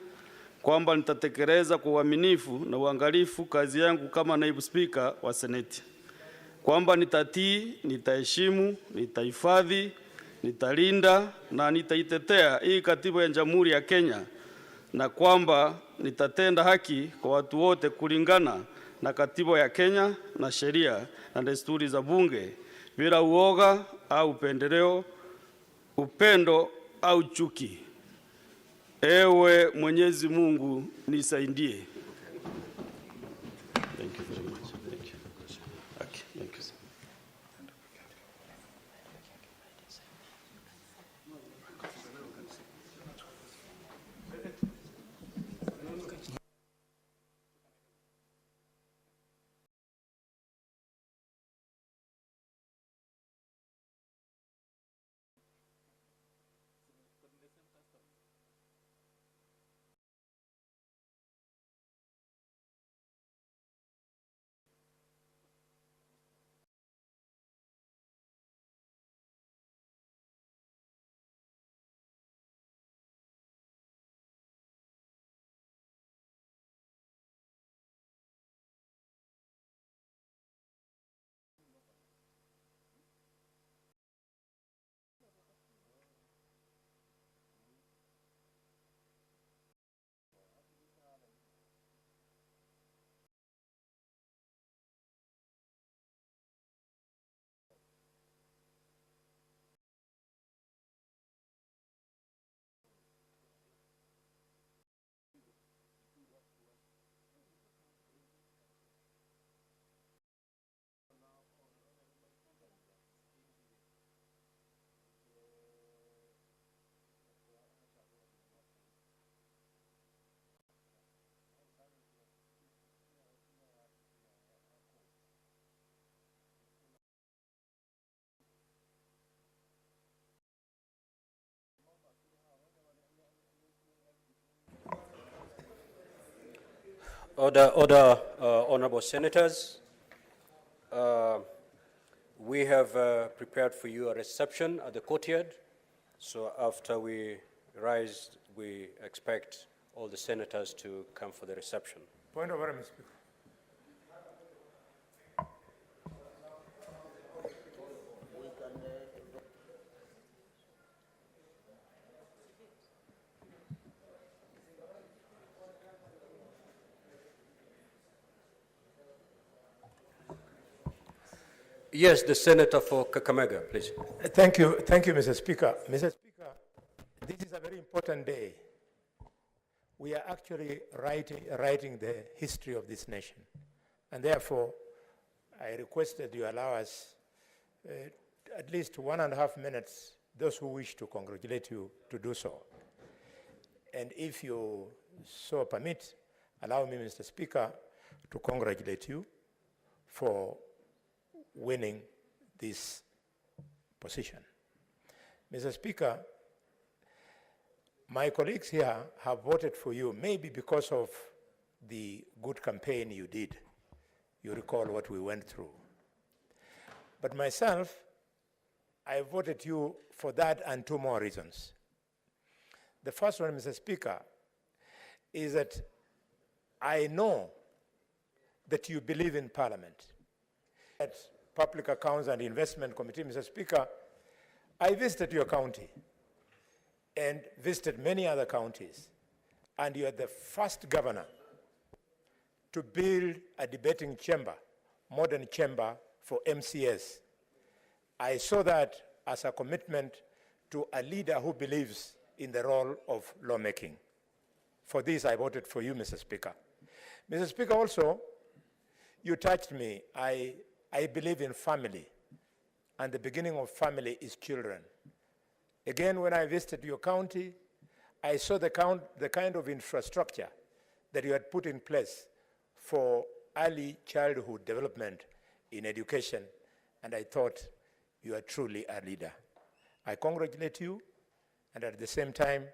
kwamba nitatekeleza kwa uaminifu na uangalifu kazi yangu kama naibu spika wa Seneti, kwamba nitatii, nitaheshimu, nitahifadhi, nitalinda na nitaitetea hii katiba ya Jamhuri ya Kenya, na kwamba nitatenda haki kwa watu wote kulingana na katiba ya Kenya na sheria na desturi za bunge bila uoga au upendeleo, upendo au chuki. Ewe Mwenyezi Mungu nisaidie. Thank you very much. Thank you. Okay, thank you. Order, honorable senators. We have prepared for you a reception at the courtyard. So after we rise, we expect all the senators to come for the reception. Point of order, Mr. Speaker. Yes, the senator for Kakamega, please. Thank you, Mr. Speaker. Mr. Speaker, this is a very important day. We are actually writing the history of this nation. And therefore, I request that you allow us at least 1.5 minutes, those who wish to congratulate you, to do so. And if you so permit, allow me, Mr. Speaker, to congratulate you for winning this position. Mr. Speaker, my colleagues here have voted for you, maybe because of the good campaign you did. You recall what we went through. But myself, I voted you for that and 2 more reasons. The first one, Mr. Speaker, is that I know that you believe in Parliament. At Public Accounts and Investment Committee, Mr. Speaker, I visited your county and visited many other counties, and you are the first governor to build a debating chamber, modern chamber for MCS. I saw that as a commitment to a leader who believes in the role of lawmaking. For this, I voted for you, Mr. Speaker. Mr. Speaker, also, you touched me. I believe in family, and the beginning of family is children. Again, when I visited your county, I saw the kind of infrastructure that you had put in place for early childhood development in education, and I thought you are truly a leader. I congratulate you, and at the same time,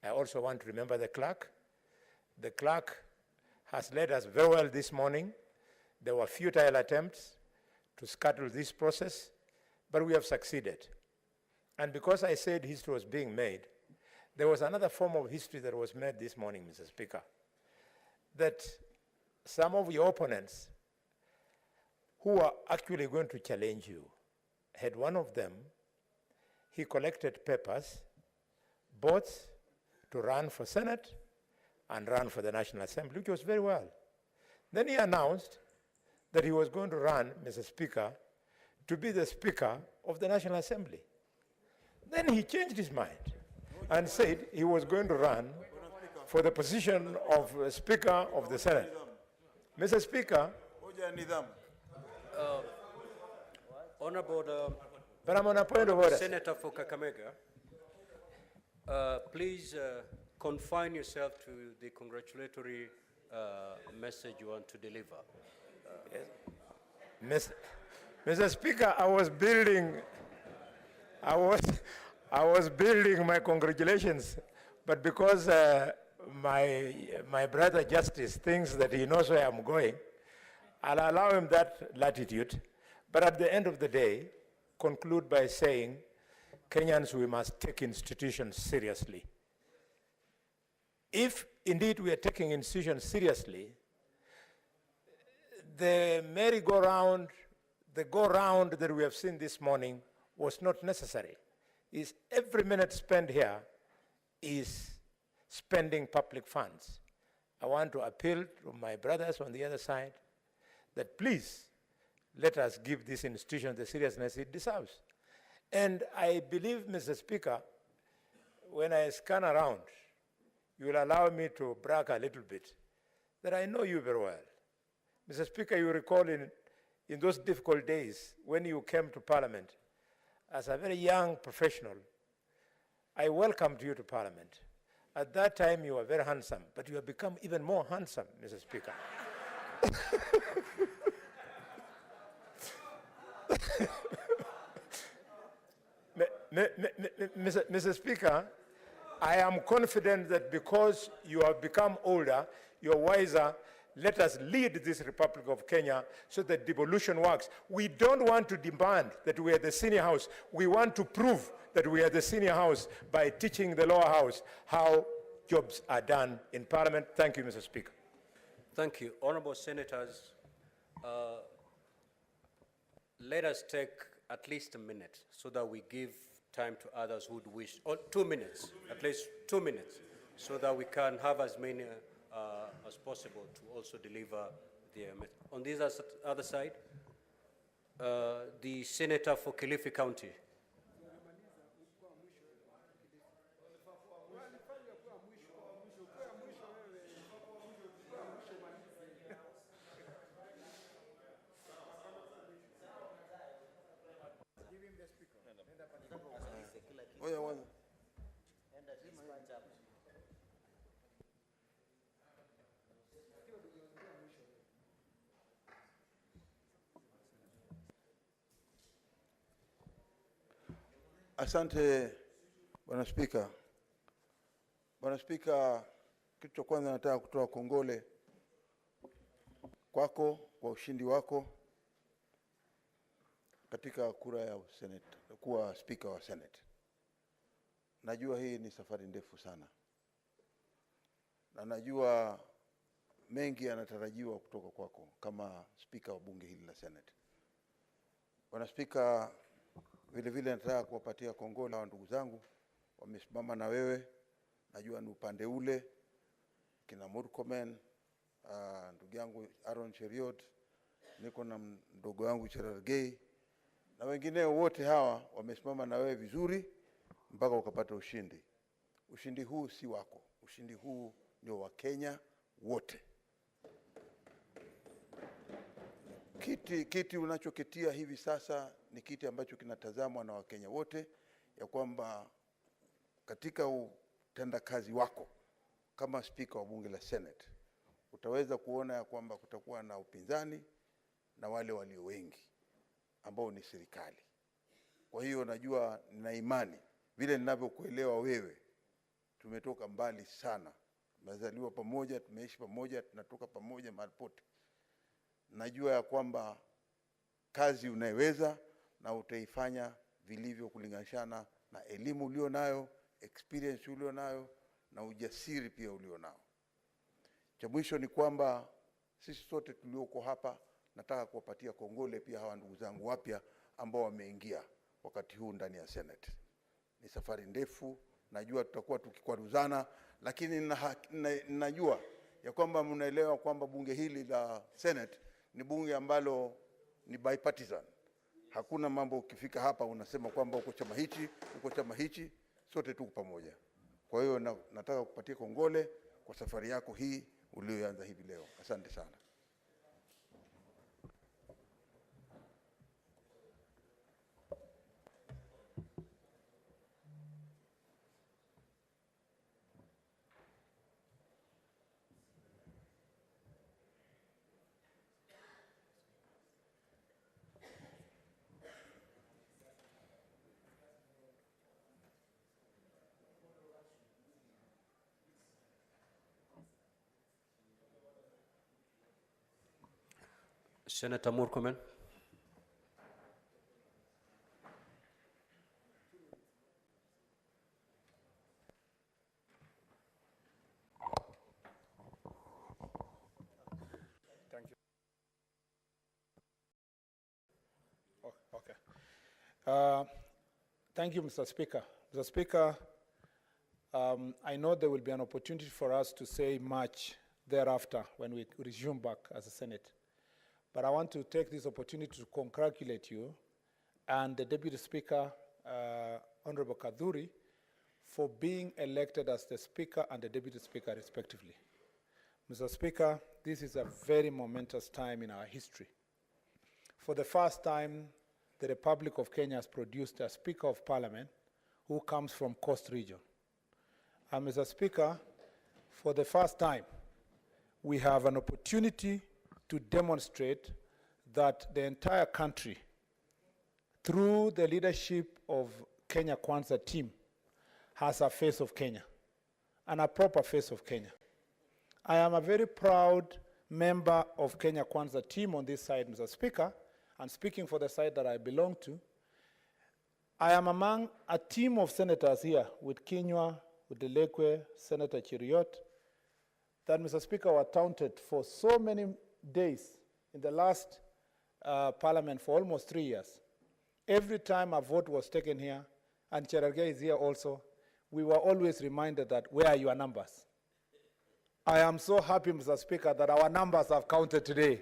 I also want to remember the clerk. The clerk has led us very well this morning. There were futile attempts to scuttle this process, but we have succeeded. And because I said history was being made, there was another form of history that was made this morning, Mr. Speaker, that some of your opponents who are actually going to challenge you had one of them, he collected papers both to run for Senate and run for the National Assembly, which was very well. Then he announced that he was going to run, Mr. Speaker, to be the Speaker of the National Assembly. Then he changed his mind and said he was going to run for the position of Speaker of the Senate. Mr. Speaker, Honorable but I'm on a point of order. Senator for Kakamega, please confine yourself to the congratulatory message you want to deliver. Mr. Speaker, I was building my congratulations, but because my brother Justice thinks that he knows where I'm going, I'll allow him that latitude. But at the end of the day, conclude by saying, Kenyans, we must take institutions seriously. If indeed we are taking institutions seriously, the merry-go-round, the go-round that we have seen this morning was not necessary. Is every minute spent here is spending public funds. I want to appeal to my brothers on the other side that please let us give this institution the seriousness it deserves. And I believe, Mr. Speaker, when I scan around, you will allow me to brag a little bit, that I know you very well. Mr. Speaker, you recall in those difficult days when you came to Parliament as a very young professional, I welcomed you to Parliament. At that time, you were very handsome, but you have become even more handsome, Mr. Speaker. Mr. Speaker, I am confident that because you have become older, you're wiser, let us lead this Republic of Kenya so that devolution works. We don't want to demand that we are the senior house. We want to prove that we are the senior house by teaching the lower house how jobs are done in Parliament. Thank you, Mr. Speaker. Thank you. Honorable Senators, let us take at least a minute so that we give time to others who would wish, or 2 minutes, at least 2 minutes, so that we can have as many as possible to also deliver their message. On this other side, the Senator for Kilifi County. Asante Bwana Spika. Bwana Spika, kitu cha kwanza nataka kutoa kongole kwako kwa ushindi wako katika kura ya Senate, kuwa Spika wa Senate. Najua hii ni safari ndefu sana, na najua mengi yanatarajiwa kutoka kwako kama Spika wa bunge hili la Senate. Bwana Spika, vile vile nataka kuwapatia kongole wa ndugu zangu wamesimama na wewe. Najua ni upande ule kina Murkomen, ndugu yangu Aaron Cheriot, niko na mdogo wangu Cherargei, na wengine wote hawa wamesimama na wewe vizuri mpaka ukapata ushindi. Ushindi huu si wako, ushindi huu ni wa Kenya wote. Kiti unachoketia hivi sasa ni kiti ambacho kinatazamwa na Wakenya wote, ya kwamba katika utendakazi wako kama Spika wa bunge la Senate utaweza kuona ya kwamba kutakuwa na upinzani na wale walio wengi ambao ni serikali. Kwa hiyo najua, nina imani vile ninavyokuelewa wewe, tumetoka mbali sana, tumezaliwa pamoja, tumeishi pamoja, tunatoka pamoja mahali pote. Najua ya kwamba kazi unaiweza na utaifanya vilivyo kulinganishana na elimu ulio nayo, experience ulio nayo, na ujasiri pia ulio nao. Cha mwisho ni kwamba sisi sote tulioko hapa, nataka kuwapatia kongole pia hawa ndugu zangu wapya ambao wameingia wakati huu ndani ya Senate. Ni safari ndefu, najua tutakuwa tukikwaruzana, lakini najua ya kwamba mnaelewa kwamba bunge hili la Senate ni bunge ambalo ni bipartisan. Hakuna mambo ukifika hapa unasema kwamba uko chama hichi, uko chama hichi, sote tuko pamoja. Kwa hiyo nataka kupatia kongole kwa safari yako hii ulioanza hivi leo. Asante sana. Senator Murkomen. Thank you. Oh, okay. Thank you, Mr. Speaker. Mr. Speaker, I know there will be an opportunity for us to say much thereafter when we resume back as a Senate. But I want to take this opportunity to congratulate you and the Deputy Speaker, Honorable Kaduri, for being elected as the Speaker and the Deputy Speaker respectively. Mr. Speaker, this is a very momentous time in our history. For the first time, the Republic of Kenya has produced a Speaker of Parliament who comes from Coast Region. And Mr. Speaker, for the first time, we have an opportunity to demonstrate that the entire country, through the leadership of Kenya Kwanza team, has a face of Kenya, and a proper face of Kenya. I am a very proud member of Kenya Kwanza team on this side, Mr. Speaker, and speaking for the side that I belong to, I am among a team of senators here with Kinywa, with Delekwe, Senator Chiriot, that, Mr. Speaker, were taunted for so many days in the last parliament for almost 3 years. Every time a vote was taken here, and Cherargei is here also, we were always reminded that, where are your numbers? I am so happy, Mr. Speaker, that our numbers have counted today.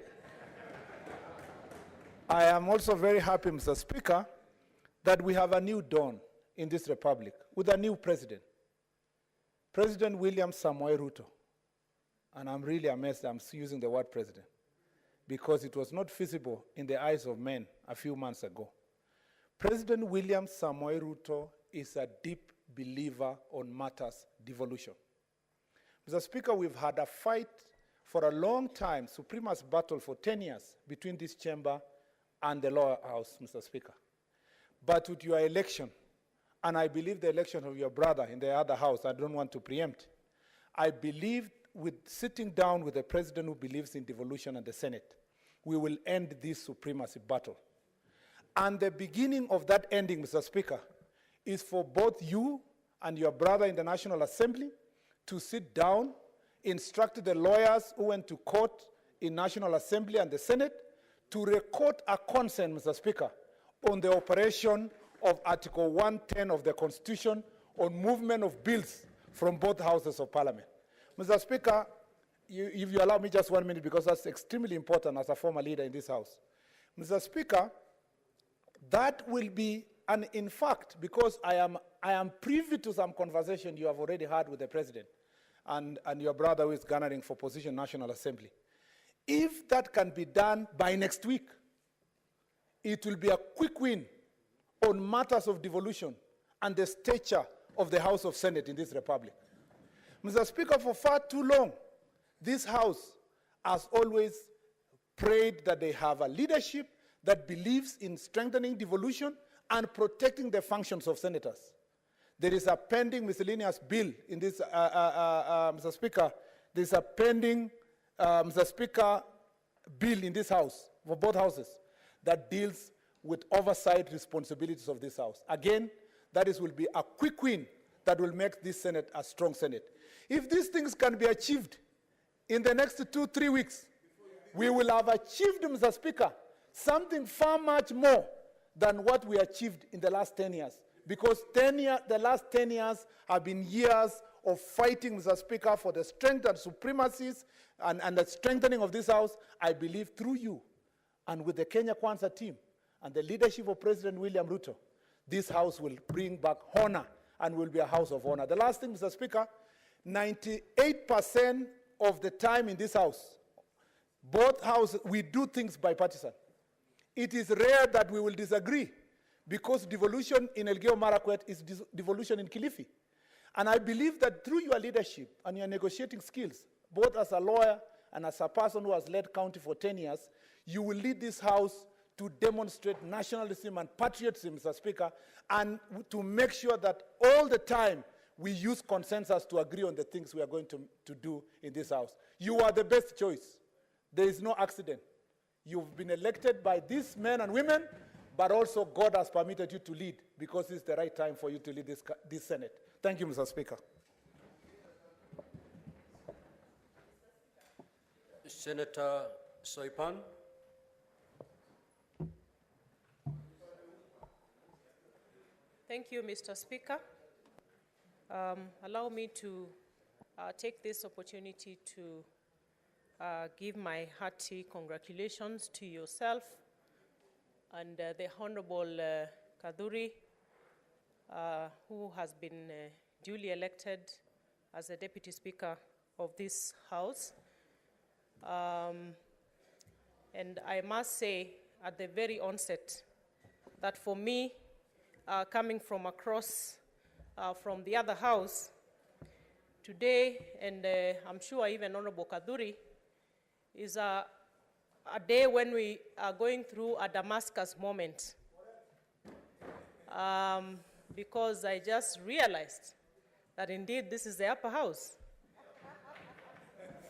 I am also very happy, Mr. Speaker, that we have a new dawn in this republic with a new president, President William Samoei Ruto. And I'm really amazed I'm using the word president, because it was not feasible in the eyes of men a few months ago. President William Samoei Ruto is a deep believer on matters devolution. Mr. Speaker, we've had a fight for a long time, supremacist battle for 10 years between this chamber and the lower house, Mr. Speaker. But with your election, and I believe the election of your brother in the other house, I don't want to preempt, I believe with sitting down with a president who believes in devolution and the Senate, we will end this supremacy battle. And the beginning of that ending, Mr. Speaker, is for both you and your brother in the National Assembly to sit down, instruct the lawyers who went to court in National Assembly and the Senate to record a consent, Mr. Speaker, on the operation of Article 110 of the Constitution on movement of bills from both houses of Parliament. Mr. Speaker, if you allow me just 1 minute, because that's extremely important as a former leader in this House. Mr. Speaker, that will be, and in fact, because I am privy to some conversation you have already had with the President and your brother who is garnering for position National Assembly. If that can be done by next week, it will be a quick win on matters of devolution and the stature of the House of Senate in this republic. Mr. Speaker, for far too long, this House has always prayed that they have a leadership that believes in strengthening devolution and protecting the functions of senators. There is a pending miscellaneous bill in this, Mr. Speaker. There is a pending, Mr. Speaker, bill in this House, for both houses, that deals with oversight responsibilities of this House. Again, will be a quick win that will make this Senate a strong Senate. If these things can be achieved in the next 2-3 weeks, we will have achieved, Mr. Speaker, something far much more than what we achieved in the last 10 years. Because the last 10 years have been years of fighting, Mr. Speaker, for the strength and supremacies and the strengthening of this House. I believe through you and with the Kenya Kwanza team and the leadership of President William Ruto, this House will bring back honor and will be a house of honor. The last thing, Mr. Speaker, 98% of the time in this House, both houses, we do things bipartisan. It is rare that we will disagree, because devolution in Elgeyo Marakwet is devolution in Kilifi. And I believe that through your leadership and your negotiating skills, both as a lawyer and as a person who has led county for 10 years, you will lead this House to demonstrate nationalism and patriotism, Mr. Speaker, and to make sure that all the time we use consensus to agree on the things we are going to do in this House. You are the best choice. There is no accident. You've been elected by these men and women, but also God has permitted you to lead, because it's the right time for you to lead this Senate. Thank you, Mr. Speaker. Senator Soipan. Thank you, Mr. Speaker. Allow me to take this opportunity to give my hearty congratulations to yourself and the Honorable Kaduri, who has been duly elected as the Deputy Speaker of this House. And I must say at the very onset that for me, coming from across from the other house, today, and I'm sure even Honorable Kaduri, is a day when we are going through a Damascus moment. Because I just realized that indeed this is the upper house.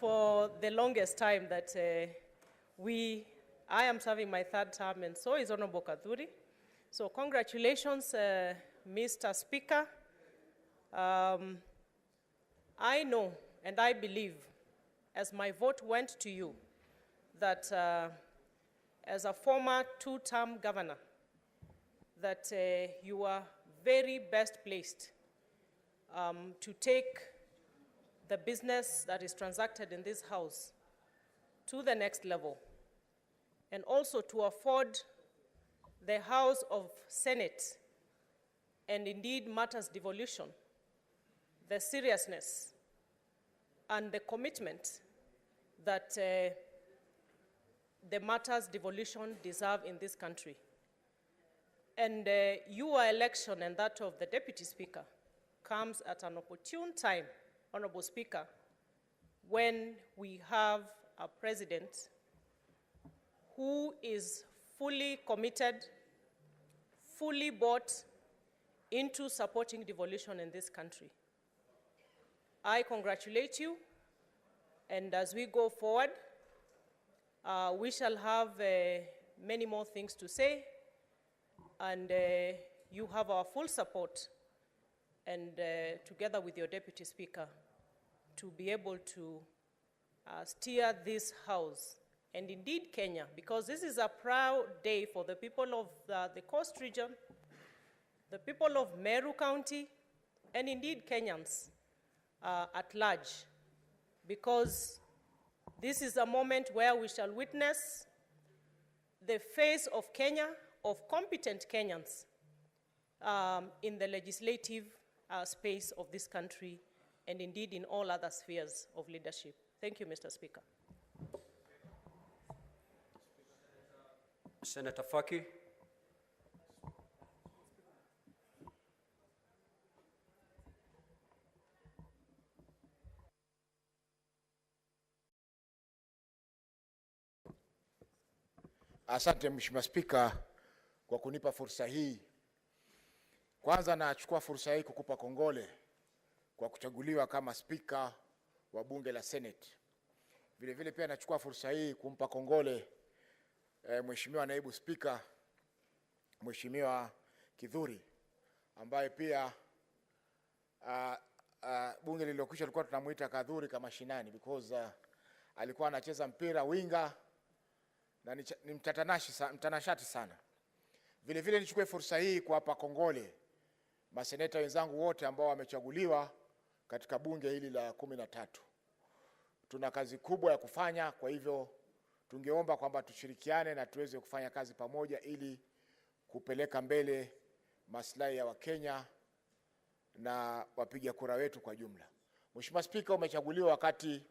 for the longest time that I am serving my third term, and so is Honorable Kaduri. So congratulations, Mr. Speaker. I know and I believe, as my vote went to you, that as a former two-term governor, that you are very best placed to take the business that is transacted in this house to the next level, and also to afford the House of Senate, and indeed matters devolution, the seriousness and the commitment that the matters devolution deserve in this country. And your election and that of the Deputy Speaker comes at an opportune time, Honorable Speaker, when we have a president who is fully committed, fully bought into supporting devolution in this country. I congratulate you, and as we go forward, we shall have many more things to say, and you have our full support, and together with your Deputy Speaker, to be able to steer this House, and indeed Kenya, because this is a proud day for the people of the Coast region, the people of Meru County, and indeed Kenyans at large, because this is a moment where we shall witness the face of Kenya, of competent Kenyans in the legislative space of this country, and indeed in all other spheres of leadership. Thank you, Mr. Speaker. Senator Faki. Asante Mheshimiwa Spika kwa kunipa fursa hii. Kwanza nachukua fursa hii kukupa kongole kwa kuchaguliwa kama Spika wa Bunge la Senate. Vile vile pia nachukua fursa hii kumpa kongole Mheshimiwa Naibu Spika, Mheshimiwa Kidhuri, ambaye pia bunge lililokwisha tulikuwa tunamuita Kadhuri kama shinani, because alikuwa anacheza mpira winga na ni mtanashati sana. Vile vile nichukue fursa hii kuwapa kongole maseneta wenzangu wote ambao wamechaguliwa katika bunge hili la 13. Tuna kazi kubwa ya kufanya, kwa hivyo tungeomba kwamba tushirikiane na tuweze kufanya kazi pamoja ili kupeleka mbele maslahi ya Wakenya na wapiga kura wetu kwa jumla. Mheshimiwa Spika, umechaguliwa wakati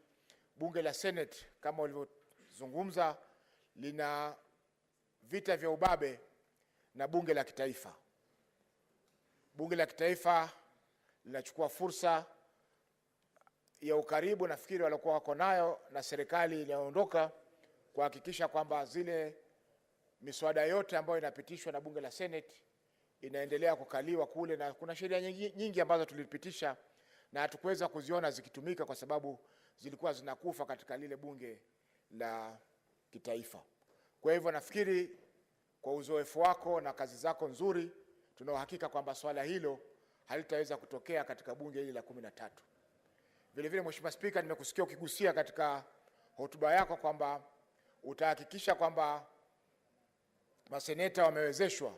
bunge la Senate kama ulivyozungumza lina vita vya ubabe na bunge la kitaifa. Bunge la kitaifa linachukua fursa ya ukaribu nafikiri walikuwa wako nayo na serikali inayoondoka kuhakikisha kwamba zile miswada yote ambayo inapitishwa na bunge la Senate inaendelea kukaliwa kule, na kuna sheria nyingi ambazo tulipitisha na hatukuweza kuziona zikitumika kwa sababu zilikuwa zinakufa katika lile bunge la kitaifa. Kwa hivyo nafikiri kwa uzoefu wako na kazi zako nzuri, tuna uhakika kwamba swala hilo halitaweza kutokea katika bunge hili la 13. Vile vile Mheshimiwa Spika, nimekusikia ukigusia katika hotuba yako kwamba utahakikisha kwamba maseneta wamewezeshwa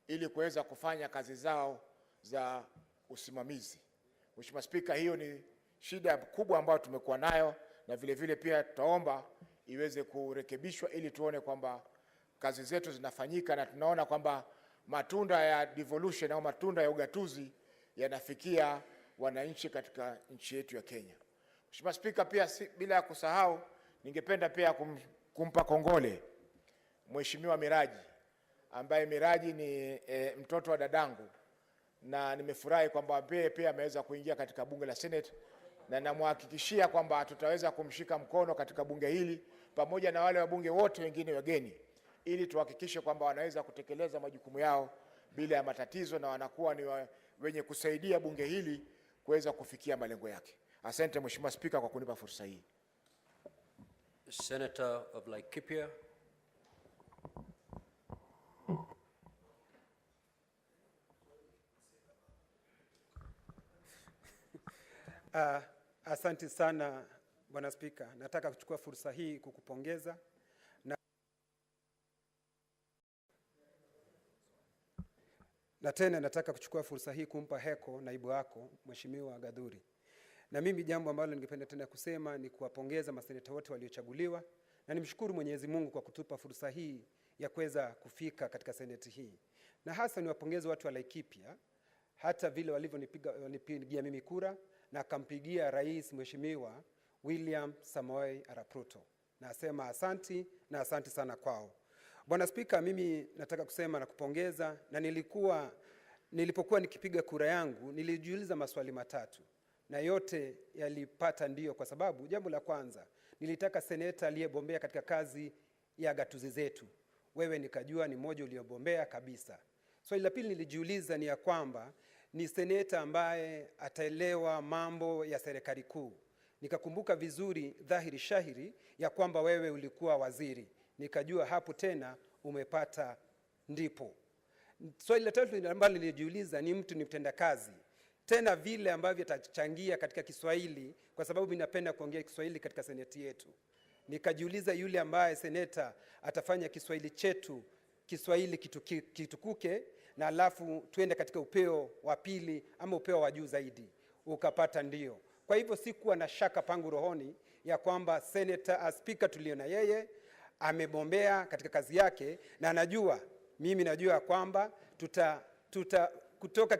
ili kuweza kufanya kazi zao za usimamizi. Mheshimiwa Spika, hiyo ni shida kubwa ambayo tumekuwa nayo, na vile vile pia tutaomba iweze kurekebishwa ili tuone kwamba kazi zetu zinafanyika na tunaona kwamba matunda ya devolution au matunda ya ugatuzi yanafikia wananchi katika nchi yetu ya Kenya. Mheshimiwa Spika, pia bila ya kusahau, ningependa pia kumpa kongole Mheshimiwa Miraji, ambaye Miraji ni mtoto wa dadangu, na nimefurahi kwamba pia ameweza kuingia katika bunge la Senate, na namhakikishia kwamba tutaweza kumshika mkono katika bunge hili pamoja na wale wabunge wote wengine wageni, ili tuhakikishe kwamba wanaweza kutekeleza majukumu yao bila ya matatizo na wanakuwa ni wenye kusaidia bunge hili kuweza kufikia malengo yake. Asante Mheshimiwa Spika kwa kunipa fursa hii. Senator of Laikipia. Asante sana Bwana Spika. Nataka kuchukua fursa hii kukupongeza na tena nataka kuchukua fursa hii kumpa heko naibu wako Mheshimiwa Gathuri. Na mimi jambo ambalo ningependa tena kusema ni kuwapongeza maseneta wote waliochaguliwa na nimshukuru Mwenyezi Mungu kwa kutupa fursa hii ya kuweza kufika katika seneti hii. Na hasa niwapongeze watu wa Laikipia hata vile walivyonipigia mimi kura na akampigia Rais Mheshimiwa William Samoei Arap Ruto. Nasema asanti na asanti sana kwao. Bwana Spika, mimi nataka kusema na kupongeza na nilipokuwa nikipiga kura yangu nilijiuliza maswali matatu na yote yalipata ndio, kwa sababu jambo la kwanza nilitaka seneta aliyebombea katika kazi ya gatuzi zetu. Wewe nikajua ni mmoja uliobombea kabisa. Swali la pili nilijiuliza ni ya kwamba ni seneta ambaye ataelewa mambo ya serikali kuu. Nikakumbuka vizuri dhahiri shahiri ya kwamba wewe ulikuwa waziri. Nikajua hapo tena umepata ndipo. Swali la tatu ambalo nilijiuliza ni mtu ni mtenda kazi. Tena vile ambavyo atachangia katika Kiswahili, kwa sababu mimi napenda kuongea Kiswahili katika seneti yetu. Nikajiuliza yule ambaye seneta atafanya Kiswahili chetu, Kiswahili kitukuke, na alafu tuende katika upeo wa pili ama upeo wa juu zaidi. Ukapata ndio. Kwa hivyo sikuwa na shaka pangu rohoni ya kwamba seneta speaker tuliona yeye amebombea katika kazi yake, na mimi najua kwamba kutoka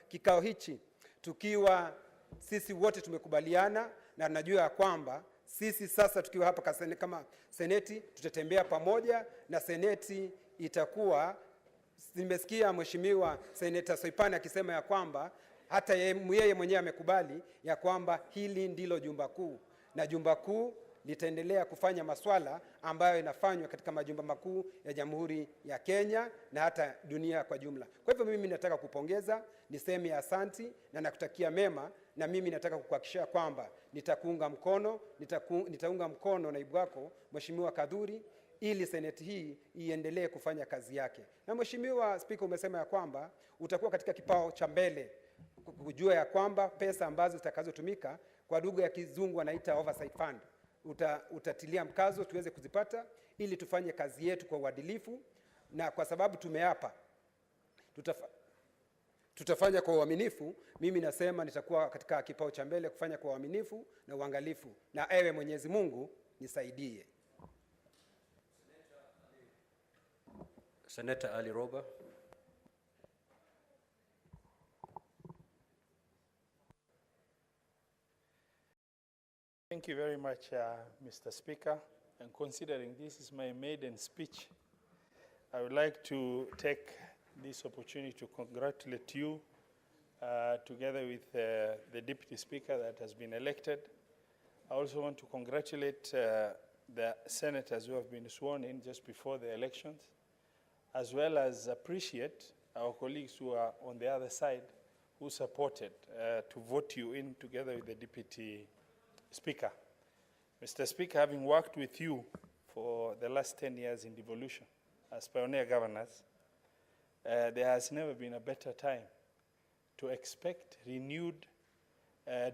kikao hichi tukiwa sisi wote tumekubaliana, na najua kwamba sisi sasa tukiwa hapa kama seneti tutatembea pamoja na seneti itakuwa. Nimesikia Mheshimiwa Seneta Soipana akisema ya kwamba hata yeye mwenyewe amekubali ya kwamba hili ndilo jumba kuu, na jumba kuu litaendelea kufanya maswala ambayo inafanywa katika majumba makuu ya Jamhuri ya Kenya na hata dunia kwa jumla. Kwa hivyo mimi nataka kupongeza, niseme asanti na nakutakia mema, na mimi nataka kukuhakikishia kwamba nitaunga mkono naibu wako Mheshimiwa Gathuri ili seneti hii iendelee kufanya kazi yake. Na Mheshimiwa Spika, umesema ya kwamba utakuwa katika kipao cha mbele kujua ya kwamba pesa ambazo zitakazotumika kwa lugha ya kizungu wanaita oversight fund utatilia mkazo tuweze kuzipata ili tufanye kazi yetu kwa uadilifu, na kwa sababu tumeapa tutafanya kwa uaminifu. Mimi nasema nitakuwa katika kipao cha mbele kufanya kwa uaminifu na uangalifu, na ewe Mwenyezi Mungu nisaidie. Senator Ali Roba. Thank you very much, Mr. Speaker. And considering this is my maiden speech, I would like to take this opportunity to congratulate you together with the Deputy Speaker that has been elected. I also want to congratulate the senators who have been sworn in just before the elections, as well as appreciate our colleagues who are on the other side who supported to vote you in together with the Deputy Speaker. Mr. Speaker, having worked with you for the last 10 years in devolution as pioneer governors, there has never been a better time to expect renewed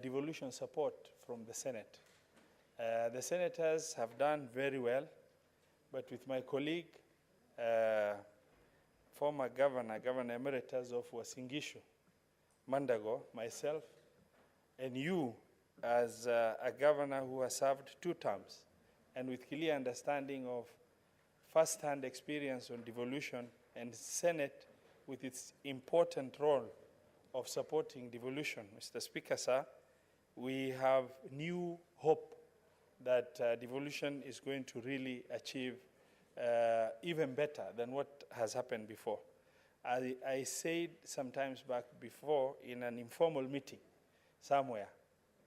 devolution support from the Senate. The senators have done very well, but with my colleague, former Governor Emeritus of Uasin Gishu, Mandago, myself, and you as a governor who has served 2 terms, and with clear understanding of first-hand experience on devolution, and Senate with its important role of supporting devolution. Mr. Speaker, sir, we have new hope that devolution is going to really achieve even better than what has happened before. I said sometimes back before in an informal meeting somewhere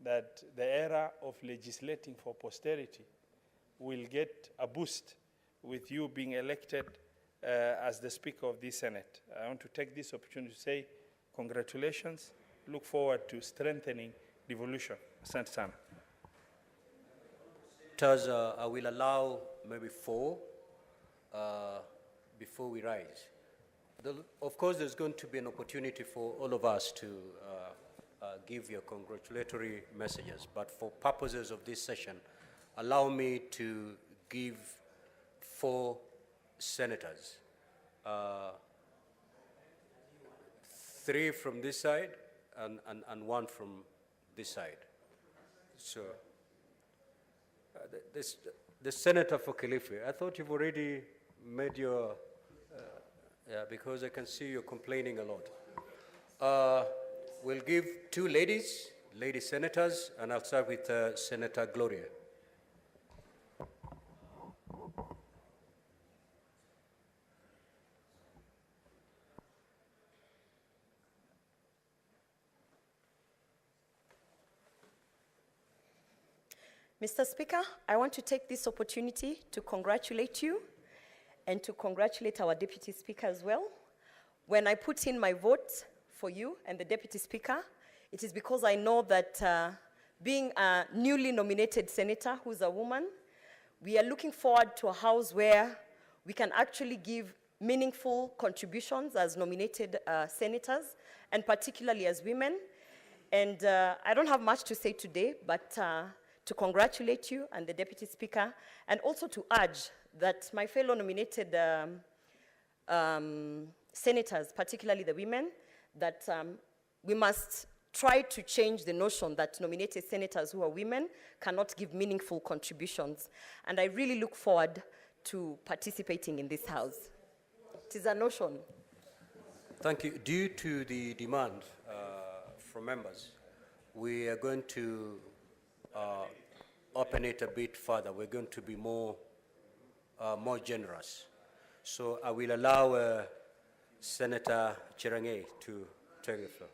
that the era of legislating for posterity will get a boost with you being elected as the Speaker of the Senate. I want to take this opportunity to say congratulations. Look forward to strengthening devolution. Asante sana. Senators, I will allow maybe 4 before we rise. Of course, there's going to be an opportunity for all of us to give your congratulatory messages, but for purposes of this session, allow me to give 4 senators. 3 from this side and 1 from this side. So, the senator for Kilifi, I thought you've already made your, yeah, because I can see you're complaining a lot. We'll give 2 lady senators, and I'll start with Senator Gloria. Mr. Speaker, I want to take this opportunity to congratulate you and to congratulate our Deputy Speaker as well. When I put in my vote for you and the Deputy Speaker, it is because I know that being a newly nominated senator who's a woman, we are looking forward to a house where we can actually give meaningful contributions as nominated senators, and particularly as women. And I don't have much to say today, but to congratulate you and the Deputy Speaker, and also to urge that my fellow nominated senators, particularly the women, that we must try to change the notion that nominated senators who are women cannot give meaningful contributions. And I really look forward to participating in this house. It is a notion. Thank you. Due to the demand from members, we are going to open it a bit further. We're going to be more generous. So I will allow Senator Chirange to take the floor.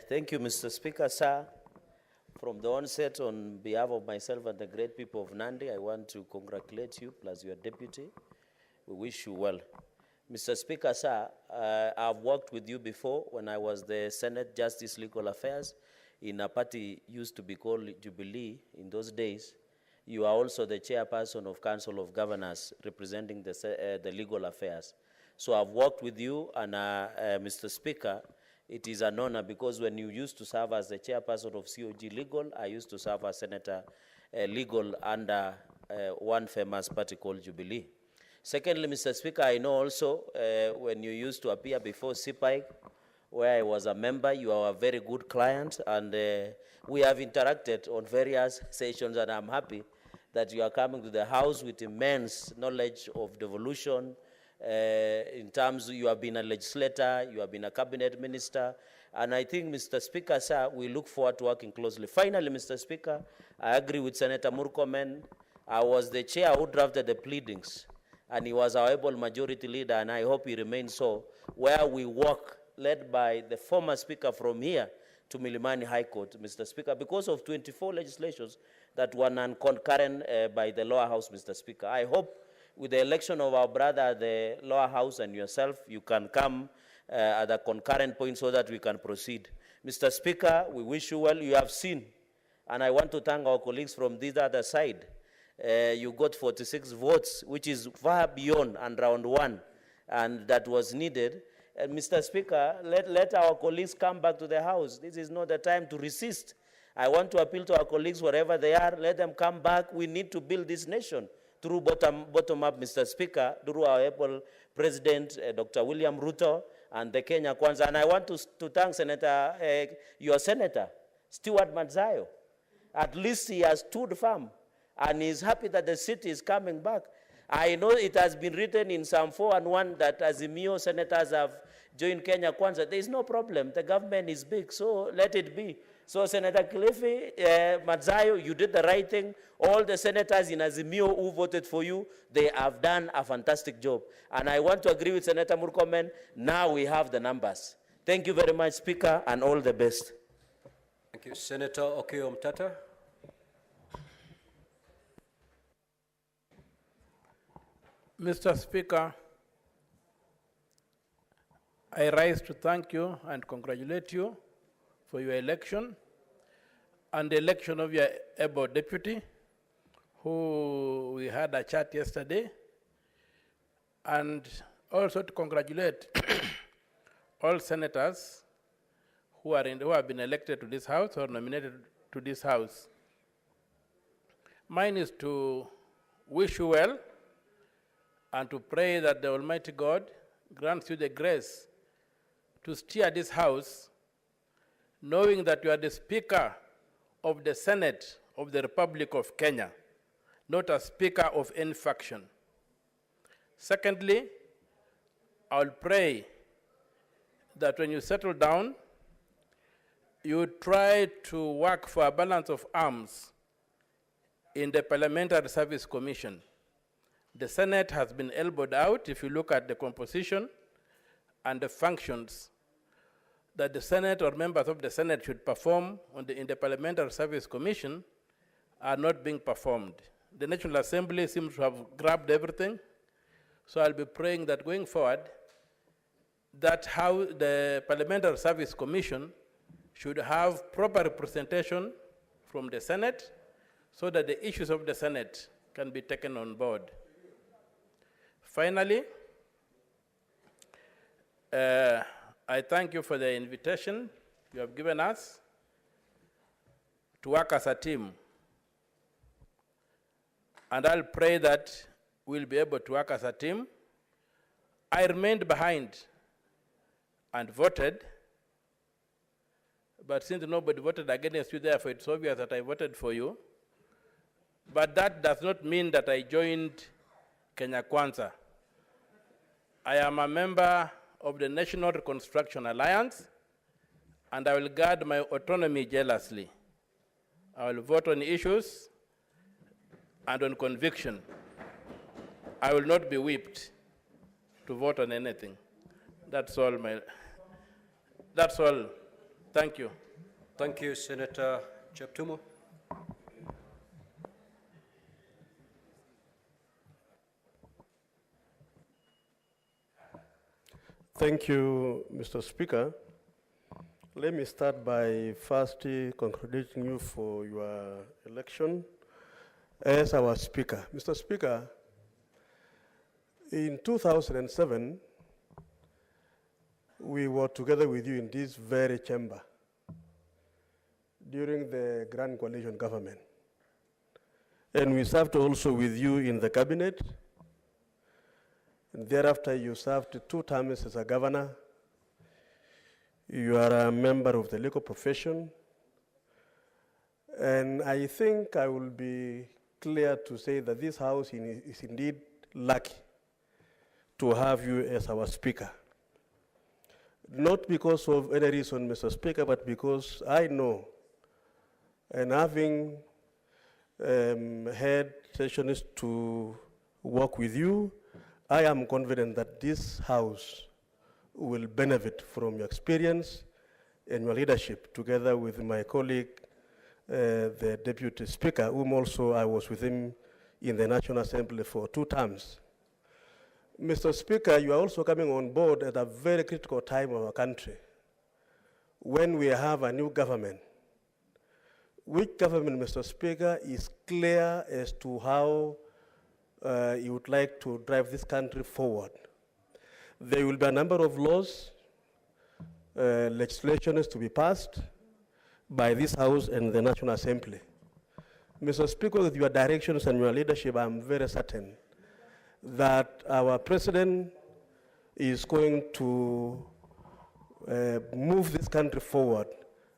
Thank you, Mr. Speaker, sir. From the onset, on behalf of myself and the great people of Nandi, I want to congratulate you, plus your deputy. We wish you well. Mr. Speaker, sir, I've worked with you before when I was the Senate Justice Legal Affairs in a party used to be called Jubilee in those days. You are also the chairperson of Council of Governors representing the legal affairs. So I've worked with you, and Mr. Speaker, it is an honor because when you used to serve as the chairperson of COG Legal, I used to serve as Senator Legal under one famous party called Jubilee. Secondly, Mr. Speaker, I know also when you used to appear before CPIC, where I was a member, you are a very good client, and we have interacted on various sessions, and I'm happy that you are coming to the House with immense knowledge of devolution. In terms, you have been a legislator, you have been a cabinet minister, and I think, Mr. Speaker, sir, we look forward to working closely. Finally, Mr. Speaker, I agree with Senator Murkomen. I was the chair who drafted the pleadings, and he was our able majority leader, and I hope he remains so, where we work, led by the former speaker from here to Milimani High Court, Mr. Speaker, because of 24 legislations that were non-concurrent by the lower house, Mr. Speaker. I hope with the election of our brother, the lower house, and yourself, you can come at a concurrent point so that we can proceed. Mr. Speaker, we wish you well. You have seen, and I want to thank our colleagues from this other side. You got 46 votes, which is far beyond and round 1, and that was needed. Mr. Speaker, let our colleagues come back to the House. This is not the time to resist. I want to appeal to our colleagues wherever they are. Let them come back. We need to build this nation through bottom-up, Mr. Speaker, through our able President, Dr. William Ruto, and the Kenya Kwanza. And I want to thank your Senator, Stuart Madzayo. At least he has stood firm, and he's happy that the city is coming back. I know it has been written in Psalm 4:1 that Azimio senators have joined Kenya Kwanza. There is no problem. The government is big, so let it be. So Senator Kilifi, Madzayo, you did the right thing. All the senators in Azimio who voted for you, they have done a fantastic job. And I want to agree with Senator Murkomen. Now we have the numbers. Thank you very much, Speaker, and all the best. Thank you. Senator Okiya Omtata. Mr. Speaker, I rise to thank you and congratulate you for your election and the election of your able deputy, who we had a chat yesterday, and also to congratulate all senators who have been elected to this house or nominated to this house. Mine is to wish you well and to pray that the Almighty God grants you the grace to steer this house, knowing that you are the Speaker of the Senate of the Republic of Kenya, not a speaker of any faction. Secondly, I'll pray that when you settle down, you try to work for a balance of arms in the Parliamentary Service Commission. The Senate has been elbowed out. If you look at the composition and the functions that the Senate or members of the Senate should perform in the Parliamentary Service Commission are not being performed. The National Assembly seems to have grabbed everything. So I'll be praying that going forward, that how the Parliamentary Service Commission should have proper representation from the Senate so that the issues of the Senate can be taken on board. Finally, I thank you for the invitation you have given us to work as a team. And I'll pray that we'll be able to work as a team. I remained behind and voted, but since nobody voted against you, therefore it's obvious that I voted for you. But that does not mean that I joined Kenya Kwanza. I am a member of the National Reconstruction Alliance, and I will guard my autonomy jealously. I will vote on issues and on conviction. I will not be whipped to vote on anything. That's all. That's all. Thank you. Thank you, Senator Cheptumo. Thank you, Mr. Speaker. Let me start by first congratulating you for your election as our Speaker. Mr. Speaker, in 2007, we were together with you in this very chamber during the Grand Coalition government. And we served also with you in the cabinet. And thereafter, you served 2 terms as a governor. You are a member of the legal profession. And I think I will be clear to say that this House is indeed lucky to have you as our Speaker. Not because of any reason, Mr. Speaker, but because I know, and having had sessions to work with you, I am confident that this House will benefit from your experience and your leadership, together with my colleague, the Deputy Speaker, whom also I was with him in the National Assembly for 2 terms. Mr. Speaker, you are also coming on board at a very critical time of our country, when we have a new government. Which government, Mr. Speaker, is clear as to how you would like to drive this country forward. There will be a number of laws, legislations to be passed by this House and the National Assembly. Mr. Speaker, with your directions and your leadership, I'm very certain that our President is going to move this country forward,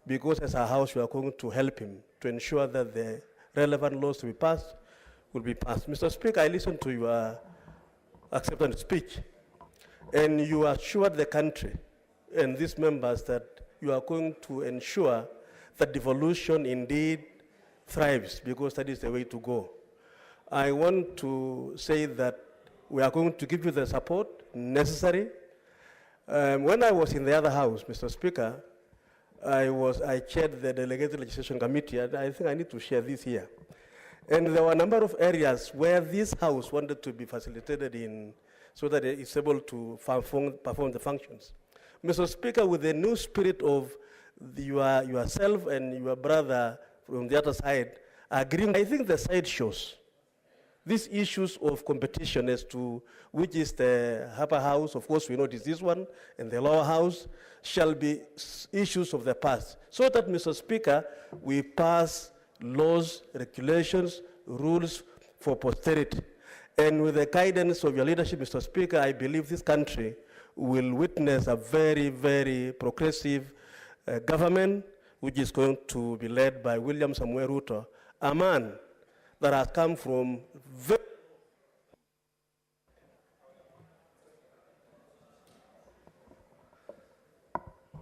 because as a House, we are going to help him to ensure that the relevant laws to be passed will be passed. Mr. Speaker, I listened to your acceptance speech, and you assured the country and these members that you are going to ensure that devolution indeed thrives, because that is the way to go. I want to say that we are going to give you the support necessary. When I was in the other House, Mr. Speaker, I chaired the Delegated Legislation Committee, and I think I need to share this here. And there were a number of areas where this House wanted to be facilitated in, so that it's able to perform the functions. Mr. Speaker, with the new spirit of yourself and your brother, from the other side agreeing. I think the side shows these issues of competition as to which is the upper house, of course we know it is this one, and the lower house, shall be issues of the past. So that, Mr. Speaker, we pass laws, regulations, rules for posterity. And with the guidance of your leadership, Mr. Speaker, I believe this country will witness a very, very progressive government, which is going to be led by William Samuel Ruto, a man that has come from very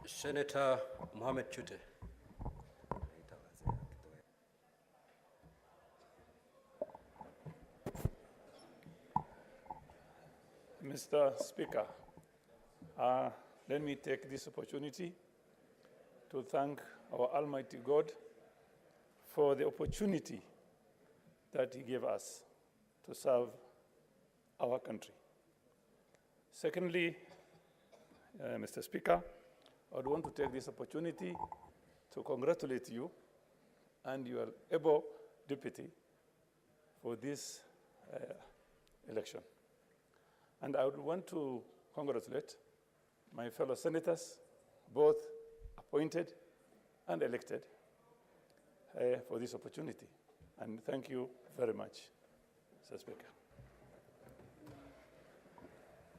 Senator Mohamed Chute. Mr. Speaker, let me take this opportunity to thank our Almighty God for the opportunity that He gave us to serve our country. Secondly, Mr. Speaker, I would want to take this opportunity to congratulate you and your able deputy for this election. And I would want to congratulate my fellow senators, both appointed and elected, for this opportunity. And thank you very much, Mr. Speaker.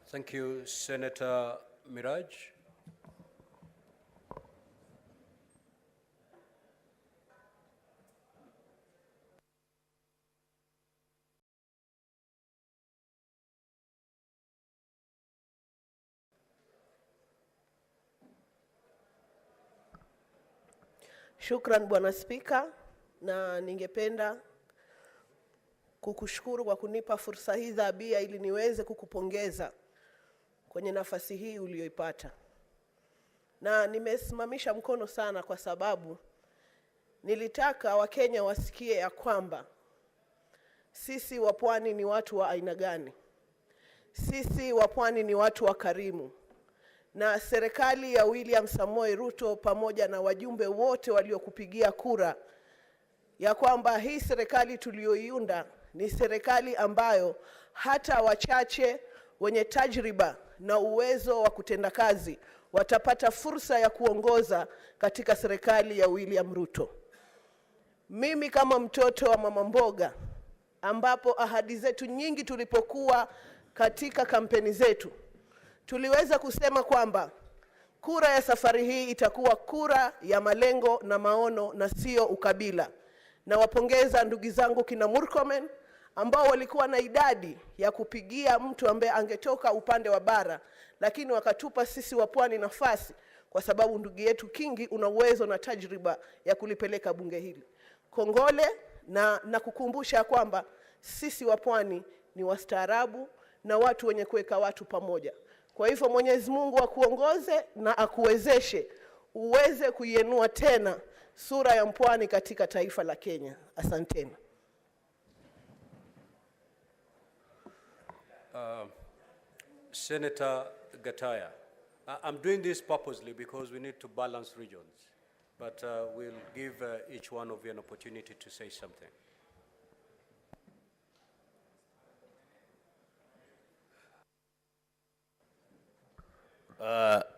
Thank you, Senator Miraj. Shukran Bwana Spika, na ningependa kukushukuru kwa kunipa fursa hii dhabia ili niweze kukupongeza kwenye nafasi hii uliyoipata. Na nimesimamisha mkono sana kwa sababu nilitaka Wakenya wasikie ya kwamba sisi wa Pwani ni watu wa aina gani. Sisi wa Pwani ni watu wa karimu. Na serikali ya William Samoei Ruto pamoja na wajumbe wote waliokupigia kura ya kwamba hii serikali tuliyoiunda ni serikali ambayo hata wachache wenye tajriba na uwezo wa kutenda kazi watapata fursa ya kuongoza katika serikali ya William Ruto. Mimi kama mtoto wa mama mboga, ambapo ahadi zetu nyingi tulipokuwa katika kampeni zetu, tuliweza kusema kwamba kura ya safari hii itakuwa kura ya malengo na maono na sio ukabila. Na wapongeza ndugu zangu kina Murkomen ambao walikuwa na idadi ya kupigia mtu ambaye angetoka upande wa bara, lakini wakatupa sisi wa Pwani nafasi kwa sababu ndugu yetu Kingi una uwezo na tajriba ya kulipeleka bunge hili. Kongole na kukumbusha kwamba sisi wa Pwani ni wastaarabu na watu wenye kuweka watu pamoja. Kwa hivyo Mwenyezi Mungu akuongoze na akuwezeshe uweze kuienua tena sura ya Mpwani katika taifa la Kenya. Asanteni. Senator Gataya. I'm doing this purposely because we need to balance regions, but we'll give each one of you an opportunity to say something.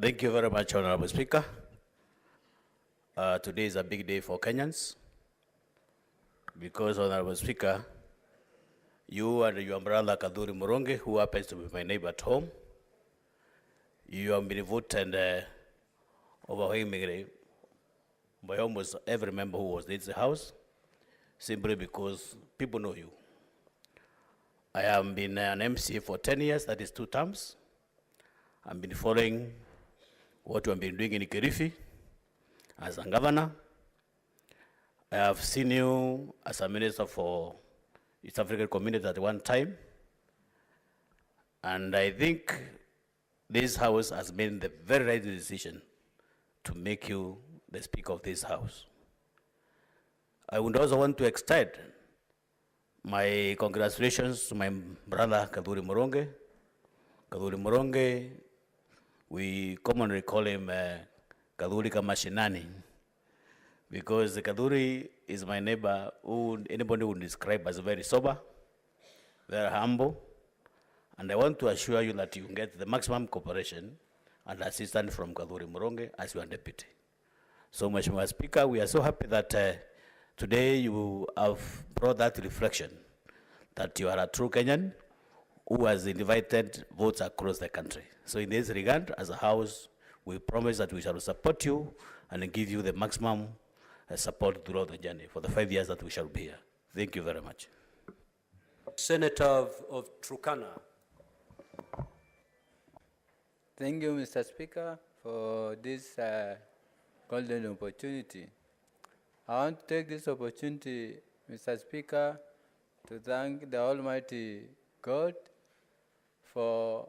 Thank you very much, Honorable Speaker. Today is a big day for Kenyans because, Honorable Speaker, you and your brother Kadhuri Muronge, who happens to be my neighbor at home, you have been voted overwhelmingly by almost every member who was in the House, simply because people know you. I have been an MC for 10 years, that is 2 terms. I've been following what you have been doing in Kirifi as a governor. I have seen you as a minister for East African community at one time. And I think this House has made the very right decision to make you the Speaker of this House. I would also want to extend my congratulations to my brother Kadhuri Muronge. Kadhuri Muronge, we commonly call him Kadhuri Kamashinani, because Kadhuri is my neighbor who anybody would describe as very sober, very humble, and I want to assure you that you get the maximum cooperation and assistance from Kadhuri Muronge as your deputy. So, Mheshimiwa Speaker, we are so happy that today you have brought that reflection that you are a true Kenyan who has invited votes across the country. So in this regard, as a house, we promise that we shall support you and give you the maximum support throughout the journey for the 5 years that we shall be here. Thank you very much. Senator of Turkana. Thank you, Mr. Speaker, for this golden opportunity. I want to take this opportunity, Mr. Speaker, to thank the Almighty God for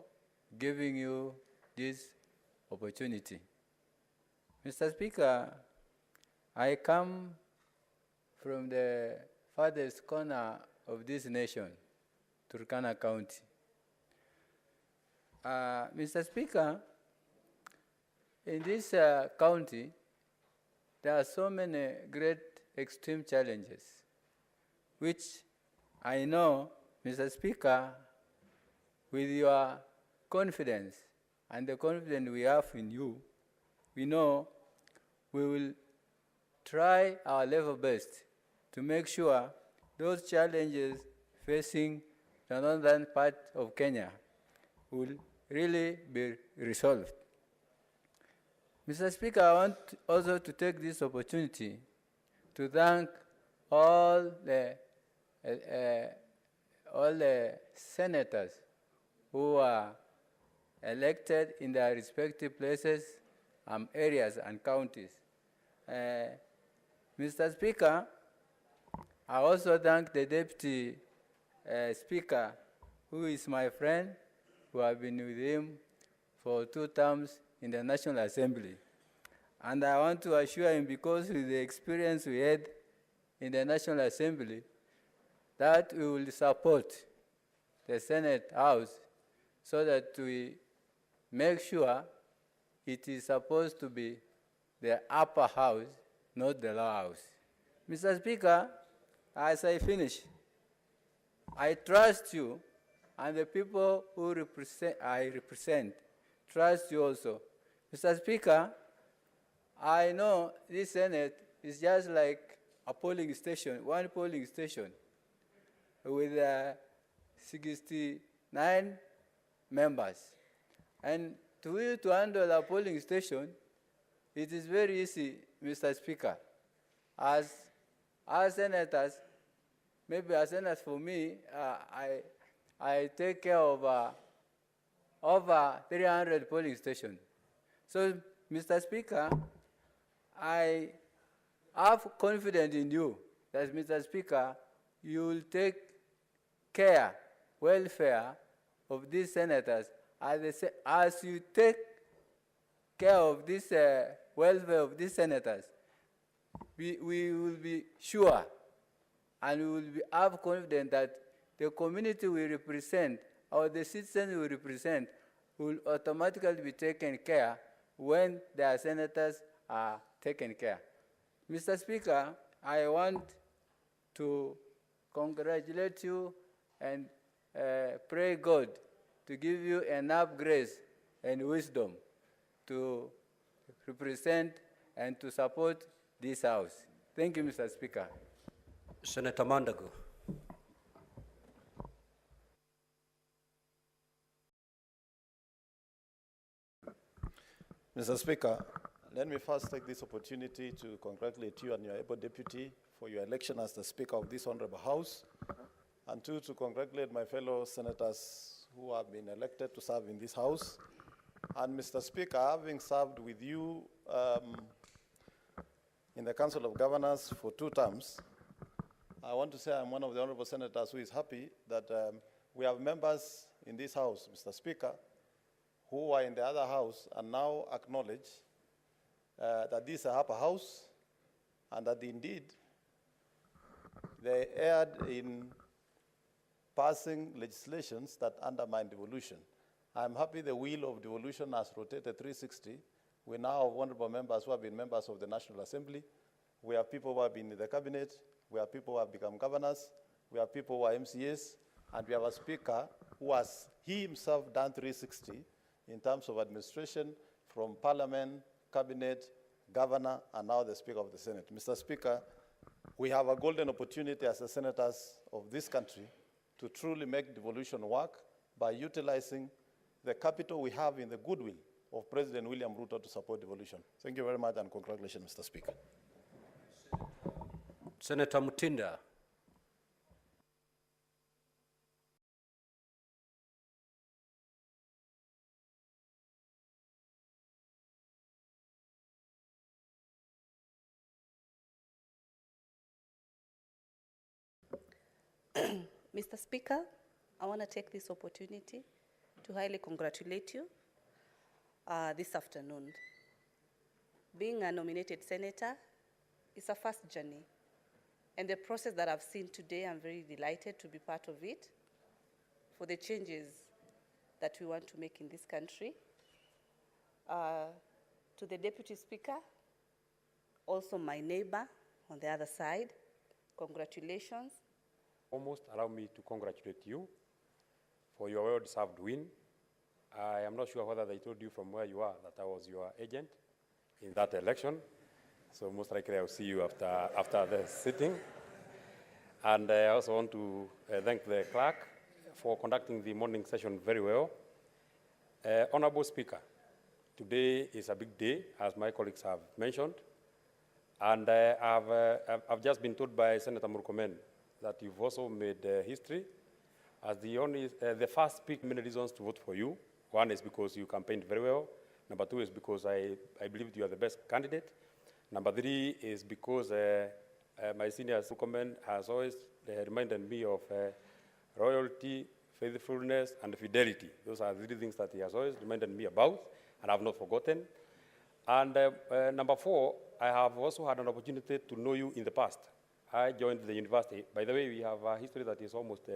giving you this opportunity. Mr. Speaker, I come from the farthest corner of this nation, Turkana County. Mr. Speaker, in this county, there are so many great extreme challenges, which I know, Mr. Speaker, with your confidence and the confidence we have in you, we know we will try our level best to make sure those challenges facing the northern part of Kenya will really be resolved. Mr. Speaker, I want also to take this opportunity to thank all the senators who are elected in their respective places, areas and counties. Mr. Speaker, I also thank the Deputy Speaker, who is my friend, who have been with him for 2 terms in the National Assembly. And I want to assure him, because of the experience we had in the National Assembly, that we will support the Senate House so that we make sure it is supposed to be the upper house, not the lower house. Mr. Speaker, as I finish, I trust you and the people who I represent trust you also. Mr. Speaker, I know this Senate is just like a polling station, one polling station with 69 members. And to you to handle a polling station, it is very easy, Mr. Speaker. As senators, maybe as senators for me, I take care of over 300 polling stations. So, Mr. Speaker, I have confidence in you that, Mr. Speaker, you will take care, welfare of these senators as you take care of this welfare of these senators. We will be sure and we will have confidence that the community we represent or the citizens we represent will automatically be taken care when their senators are taken care. Mr. Speaker, I want to congratulate you and pray God to give you enough grace and wisdom to represent and to support this House. Thank you, Mr. Speaker. Senator Mandago. Mr. Speaker, let me first take this opportunity to congratulate you and your able deputy for your election as the Speaker of this Honorable House, and two, to congratulate my fellow senators who have been elected to serve in this House. And Mr. Speaker, having served with you in the Council of Governors for 2 terms, I want to say I'm one of the honorable senators who is happy that we have members in this House, Mr. Speaker, who are in the other House and now acknowledge that this is a upper house and that indeed they erred in passing legislations that undermine devolution. I'm happy the wheel of devolution has rotated 360. We now have honorable members who have been members of the National Assembly. We have people who have been in the cabinet. We have people who have become governors. We have people who are MCAs. And we have a speaker who has he himself done 360 in terms of administration from parliament, cabinet, governor, and now the Speaker of the Senate. Mr. Speaker, we have a golden opportunity as the senators of this country to truly make devolution work by utilizing the capital we have in the goodwill of President William Ruto to support devolution. Thank you very much and congratulations, Mr. Speaker. Senator Mutinda. Mr. Speaker, I want to take this opportunity to highly congratulate you this afternoon. Being a nominated senator is a first journey, and the process that I've seen today, I'm very delighted to be part of it for the changes that we want to make in this country. To the Deputy Speaker, also my neighbor on the other side, congratulations. Almost allow me to congratulate you for your well-deserved win. I am not sure whether they told you from where you are that I was your agent in that election. So most likely I'll see you after the sitting. And I also want to thank the clerk for conducting the morning session very well. Honorable Speaker, today is a big day, as my colleagues have mentioned. And I've just been told by Senator Murkomen that you've also made history as the first speaker. Many reasons to vote for you. One is because you campaigned very well. Number two is because I believed you are the best candidate. Number three is because my senior comment has always reminded me of loyalty, faithfulness, and fidelity. Those are the three things that he has always reminded me about, and I have not forgotten. And number four, I have also had an opportunity to know you in the past. I joined the university. By the way, we have a history that is almost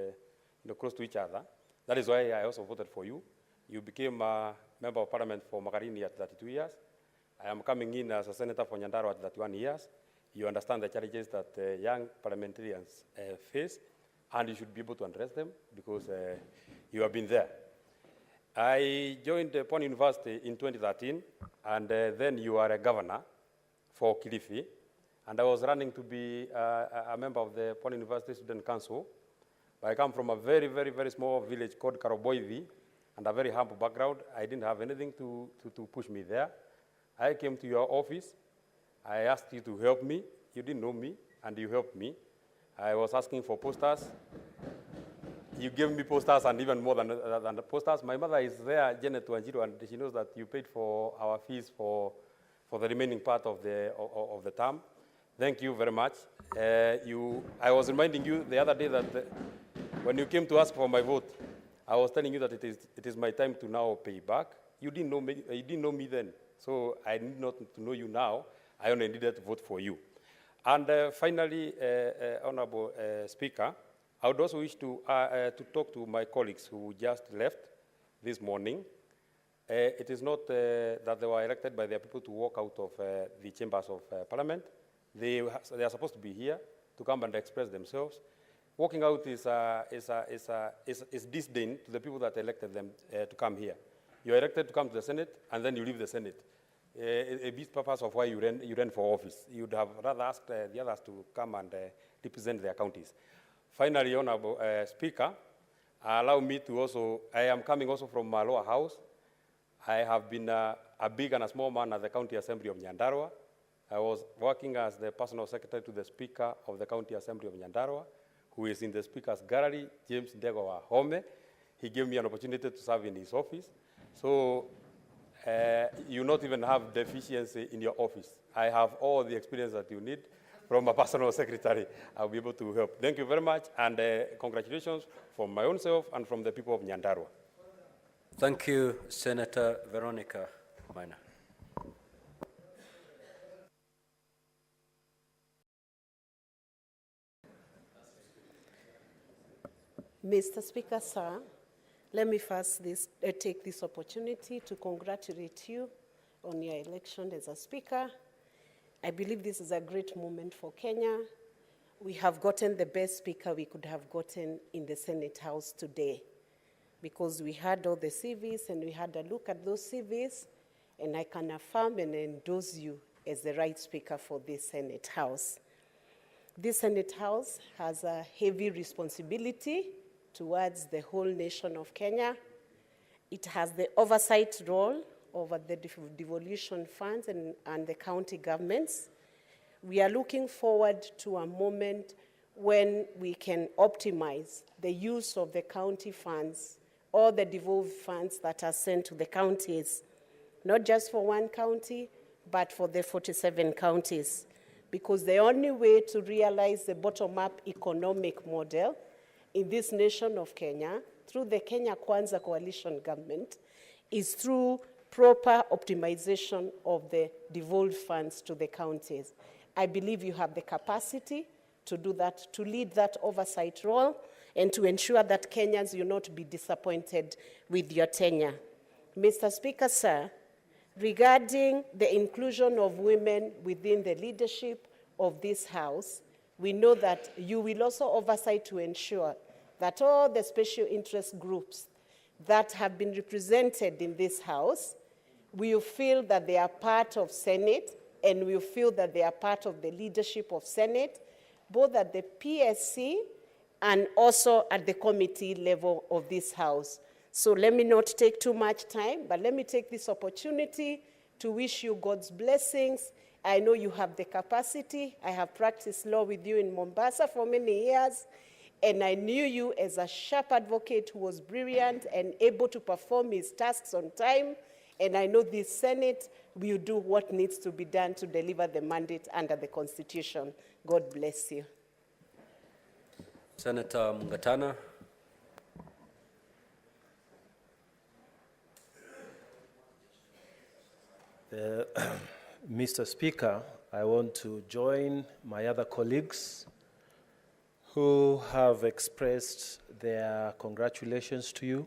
close to each other. That is why I also voted for you. You became a member of parliament for Magarini at 32 years. I am coming in as a senator for Nyandarua at 31 years. You understand the challenges that young parliamentarians face, and you should be able to address them because you have been there. I joined Pond University in 2013, and then you are a governor for Kilifi. And I was running to be a member of the Pond University Student Council. I come from a very, very, very small village called Karoboivi, and a very humble background. I didn't have anything to push me there. I came to your office. I asked you to help me. You didn't know me, and you helped me. I was asking for posters. You gave me posters, and even more than the posters. My mother is there, Janet Wanjiru, and she knows that you paid for our fees for the remaining part of the term. Thank you very much. I was reminding you the other day that when you came to ask for my vote, I was telling you that it is my time to now pay back. You didn't know me then, so I need not to know you now. I only needed to vote for you. And finally, Honorable Speaker, I would also wish to talk to my colleagues who just left this morning. It is not that they were elected by their people to walk out of the chambers of Parliament. They are supposed to be here to come and express themselves. Walking out is disdain to the people that elected them to come here. You are elected to come to the Senate, and then you leave the Senate. A big purpose of why you ran for office. You would have rather asked the others to come and represent their counties. Finally, Honorable Speaker, allow me to also, I am coming also from my lower house. I have been a big and a small man at the County Assembly of Nyandarua. I was working as the personal secretary to the Speaker of the County Assembly of Nyandarua, who is in the Speaker's gallery, James Ndegowa Home. He gave me an opportunity to serve in his office. So you not even have deficiency in your office. I have all the experience that you need from a personal secretary. I'll be able to help. Thank you very much, and congratulations from my own self and from the people of Nyandarua. Thank you, Senator Veronica Maina. Mr. Speaker, sir, let me first take this opportunity to congratulate you on your election as a speaker. I believe this is a great moment for Kenya. We have gotten the best speaker we could have gotten in the Senate House today, because we had all the CVs and we had a look at those CVs, and I can affirm and endorse you as the right speaker for this Senate House. This Senate House has a heavy responsibility towards the whole nation of Kenya. It has the oversight role over the devolution funds and the county governments. We are looking forward to a moment when we can optimize the use of the county funds or the devolved funds that are sent to the counties, not just for one county, but for the 47 counties. Because the only way to realize the bottom-up economic model in this nation of Kenya, through the Kenya Kwanza coalition government, is through proper optimization of the devolved funds to the counties. I believe you have the capacity to do that, to lead that oversight role, and to ensure that Kenyans will not be disappointed with your tenure. Mr. Speaker, sir, regarding the inclusion of women within the leadership of this House, we know that you will also oversight to ensure that all the special interest groups that have been represented in this House will feel that they are part of Senate and will feel that they are part of the leadership of Senate, both at the PSC and also at the committee level of this House. So let me not take too much time, but let me take this opportunity to wish you God's blessings. I know you have the capacity. I have practiced law with you in Mombasa for many years, and I knew you as a sharp advocate who was brilliant and able to perform his tasks on time. And I know this Senate will do what needs to be done to deliver the mandate under the Constitution. God bless you. Senator Mungatana. Mr. Speaker, I want to join my other colleagues who have expressed their congratulations to you.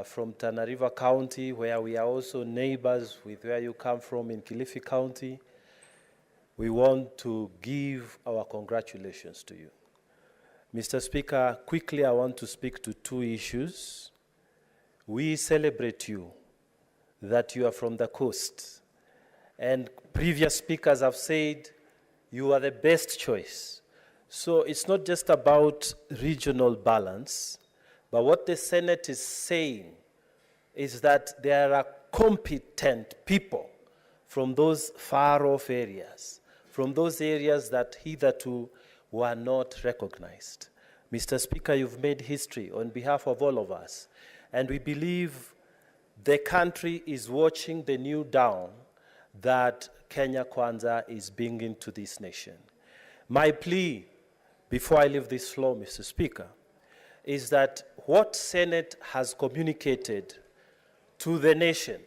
From Tana River County, where we are also neighbors with where you come from in Kilifi County, we want to give our congratulations to you. Mr. Speaker, quickly I want to speak to two issues. We celebrate you that you are from the coast, and previous speakers have said you are the best choice. So it's not just about regional balance, but what the Senate is saying is that there are competent people from those far-off areas, from those areas that hitherto were not recognized. Mr. Speaker, you've made history on behalf of all of us, and we believe the country is watching the new dawn that Kenya Kwanza is bringing to this nation. My plea, before I leave this floor, Mr. Speaker, is that what Senate has communicated to the nation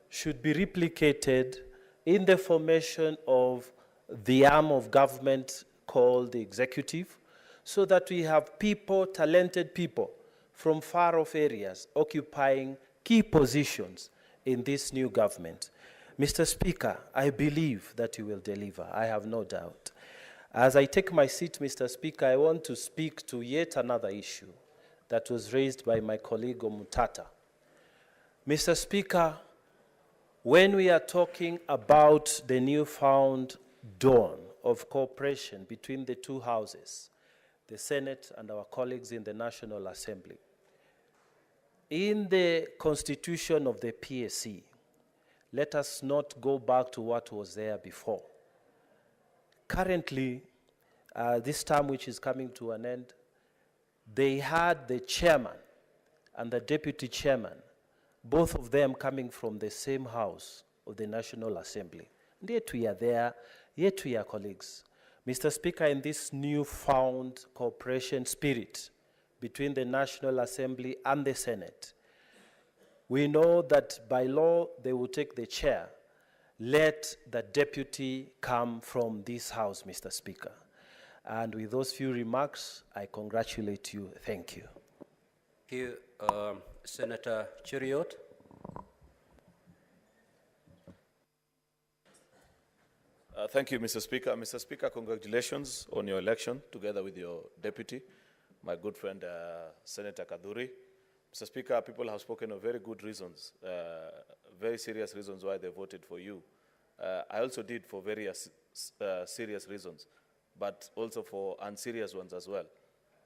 should be replicated in the formation of the arm of government called the executive, so that we have people, talented people from far-off areas occupying key positions in this new government. Mr. Speaker, I believe that you will deliver. I have no doubt. As I take my seat, Mr. Speaker, I want to speak to yet another issue that was raised by my colleague Omutata. Mr. Speaker, when we are talking about the newfound dawn of cooperation between the two houses, the Senate and our colleagues in the National Assembly, in the constitution of the PSC, let us not go back to what was there before. Currently, this term which is coming to an end, they had the chairman and the deputy chairman, both of them coming from the same house of the National Assembly. And yet we are there, yet we are colleagues. Mr. Speaker, in this newfound cooperation spirit between the National Assembly and the Senate, we know that by law they will take the chair. Let the deputy come from this house, Mr. Speaker. And with those few remarks, I congratulate you. Thank you. Thank you, Senator Cheriot. Thank you, Mr. Speaker. Mr. Speaker, congratulations on your election together with your deputy, my good friend, Senator Kaduri. Mr. Speaker, people have spoken of very good reasons, very serious reasons why they voted for you. I also did for very serious reasons, but also for unserious ones as well.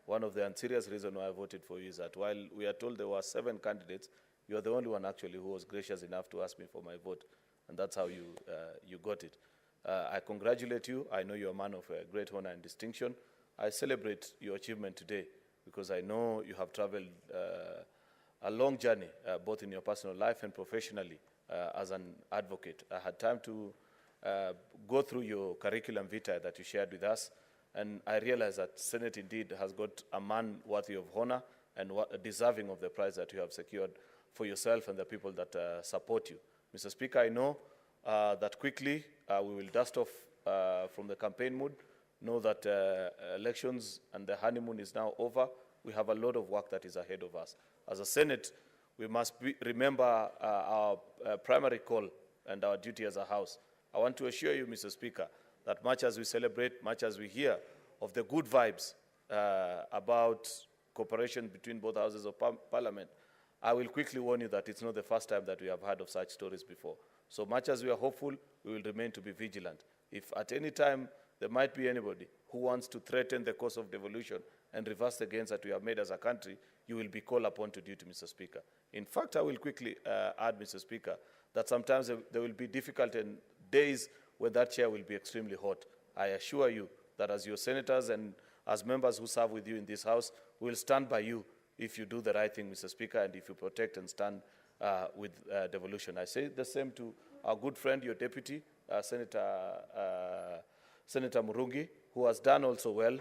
One of the unserious reasons why I voted for you is that while we are told there were 7 candidates, you are the only one actually who was gracious enough to ask me for my vote, and that's how you, you got it. I congratulate you. I know you're a man of great honor and distinction. I celebrate your achievement today because I know you have traveled a long journey, both in your personal life and professionally as an advocate. I had time to go through your curriculum vitae that you shared with us, and I realized that Senate indeed has got a man worthy of honor and deserving of the prize that you have secured for yourself and the people that support you. Mr. Speaker, I know that quickly we will dust off from the campaign mood, know that elections and the honeymoon is now over. We have a lot of work that is ahead of us. As a Senate, we must remember our primary call and our duty as a House. I want to assure you, Mr. Speaker, that much as we celebrate, much as we hear of the good vibes about cooperation between both houses of Parliament, I will quickly warn you that it's not the first time that we have heard of such stories before. So much as we are hopeful, we will remain to be vigilant. If at any time there might be anybody who wants to threaten the course of devolution and reverse the gains that we have made as a country, you will be called upon to duty, Mr. Speaker. In fact, I will quickly add, Mr. Speaker, that sometimes there will be difficult days when that chair will be extremely hot. I assure you that as your senators and as members who serve with you in this House, we will stand by you if you do the right thing, Mr. Speaker, and if you protect and stand with devolution. I say the same to our good friend, your deputy, Senator Murungi, who has done also well,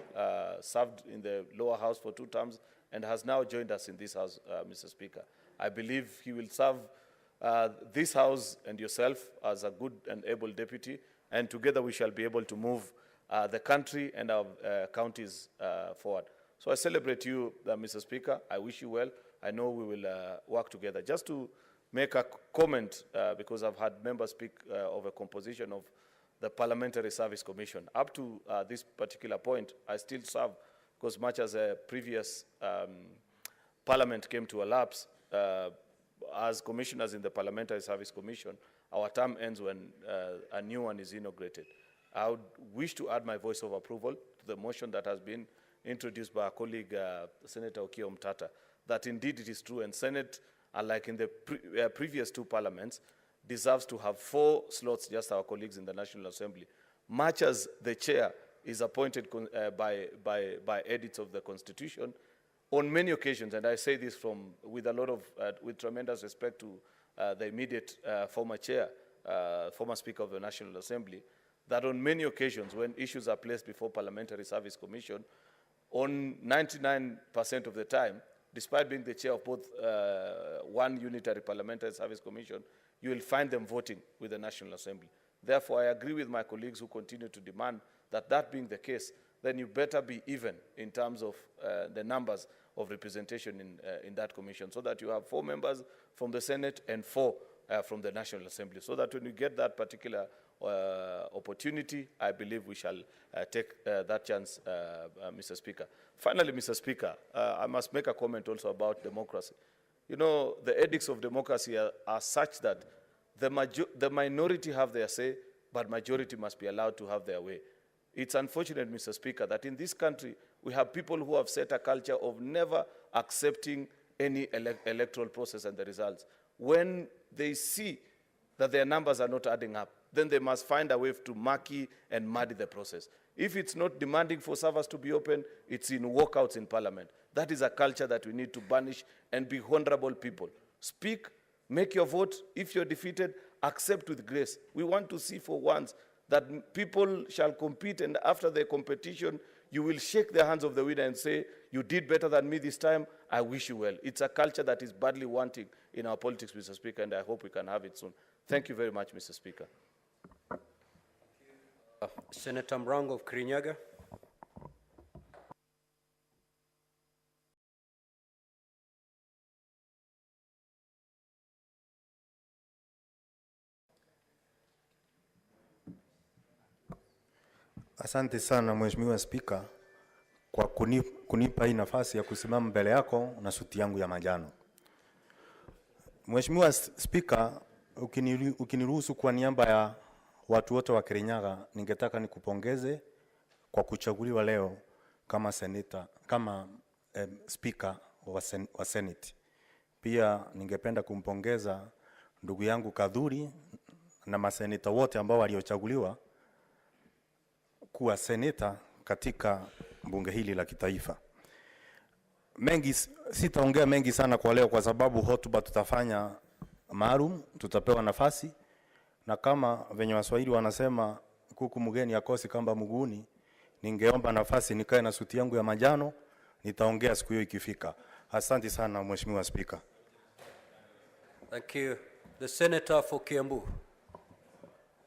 served in the lower house for 2 terms, and has now joined us in this House, Mr. Speaker. I believe he will serve this House and yourself as a good and able deputy, and together we shall be able to move the country and our counties forward. So I celebrate you, Mr. Speaker. I wish you well. I know we will work together. Just to make a comment, because I've had members speak of a composition of the Parliamentary Service Commission. Up to this particular point, I still serve, because much as a previous Parliament came to a lapse, as commissioners in the Parliamentary Service Commission, our term ends when a new one is inaugurated. I would wish to add my voice of approval to the motion that has been introduced by our colleague, Senator Okiya Omtata, that indeed it is true, and Senate, unlike in the previous 2 parliaments, deserves to have 4 slots, just our colleagues in the National Assembly, much as the chair is appointed by edicts of the Constitution. On many occasions, and I say this with a lot of, with tremendous respect to the immediate former chair, former Speaker of the National Assembly, that on many occasions when issues are placed before Parliamentary Service Commission, on 99% of the time, despite being the chair of both one unitary Parliamentary Service Commission, you will find them voting with the National Assembly. Therefore, I agree with my colleagues who continue to demand that being the case, then you better be even in terms of the numbers of representation in that commission, so that you have 4 members from the Senate and 4 from the National Assembly, so that when you get that particular opportunity, I believe we shall take that chance, Mr. Speaker. Finally, Mr. Speaker, I must make a comment also about democracy. You know, the edicts of democracy are such that the minority have their say, but majority must be allowed to have their way. It's unfortunate, Mr. Speaker, that in this country, we have people who have set a culture of never accepting any electoral process and the results. When they see that their numbers are not adding up, then they must find a way to murky and muddy the process. If it's not demanding for servers to be open, it's in walkouts in Parliament. That is a culture that we need to banish and be honorable people. Speak, make your vote. If you're defeated, accept with grace. We want to see for once that people shall compete, and after the competition, you will shake the hands of the winner and say, you did better than me this time, I wish you well. It's a culture that is badly wanting in our politics, Mr. Speaker, and I hope we can have it soon. Thank you very much, Mr. Speaker. Senator Mrango of Kirinyaga. Asante sana Mheshimiwa Spika kwa kunipa hii nafasi ya kusimama mbele yako na suti yangu ya manjano. Mheshimiwa Spika, ukiniruhusu kwa niaba ya watu wote wa Kirinyaga, ningetaka nikupongeze kwa kuchaguliwa leo kama Speaker wa Senate. Pia ningependa kumpongeza ndugu yangu Kadhuri na maseneta wote ambao waliochaguliwa kuwa seneta katika bunge hili la kitaifa. Sitaongea mengi sana kwa leo kwa sababu hotuba tutafanya maalum, tutapewa nafasi, na kama venye Waswahili wanasema kuku mgeni akosi kamba mguuni, ningeomba nafasi nikae na suti yangu ya manjano, nitaongea siku hiyo ikifika. Asante sana Mheshimiwa Speaker. Thank you. The Senator for Kiambu.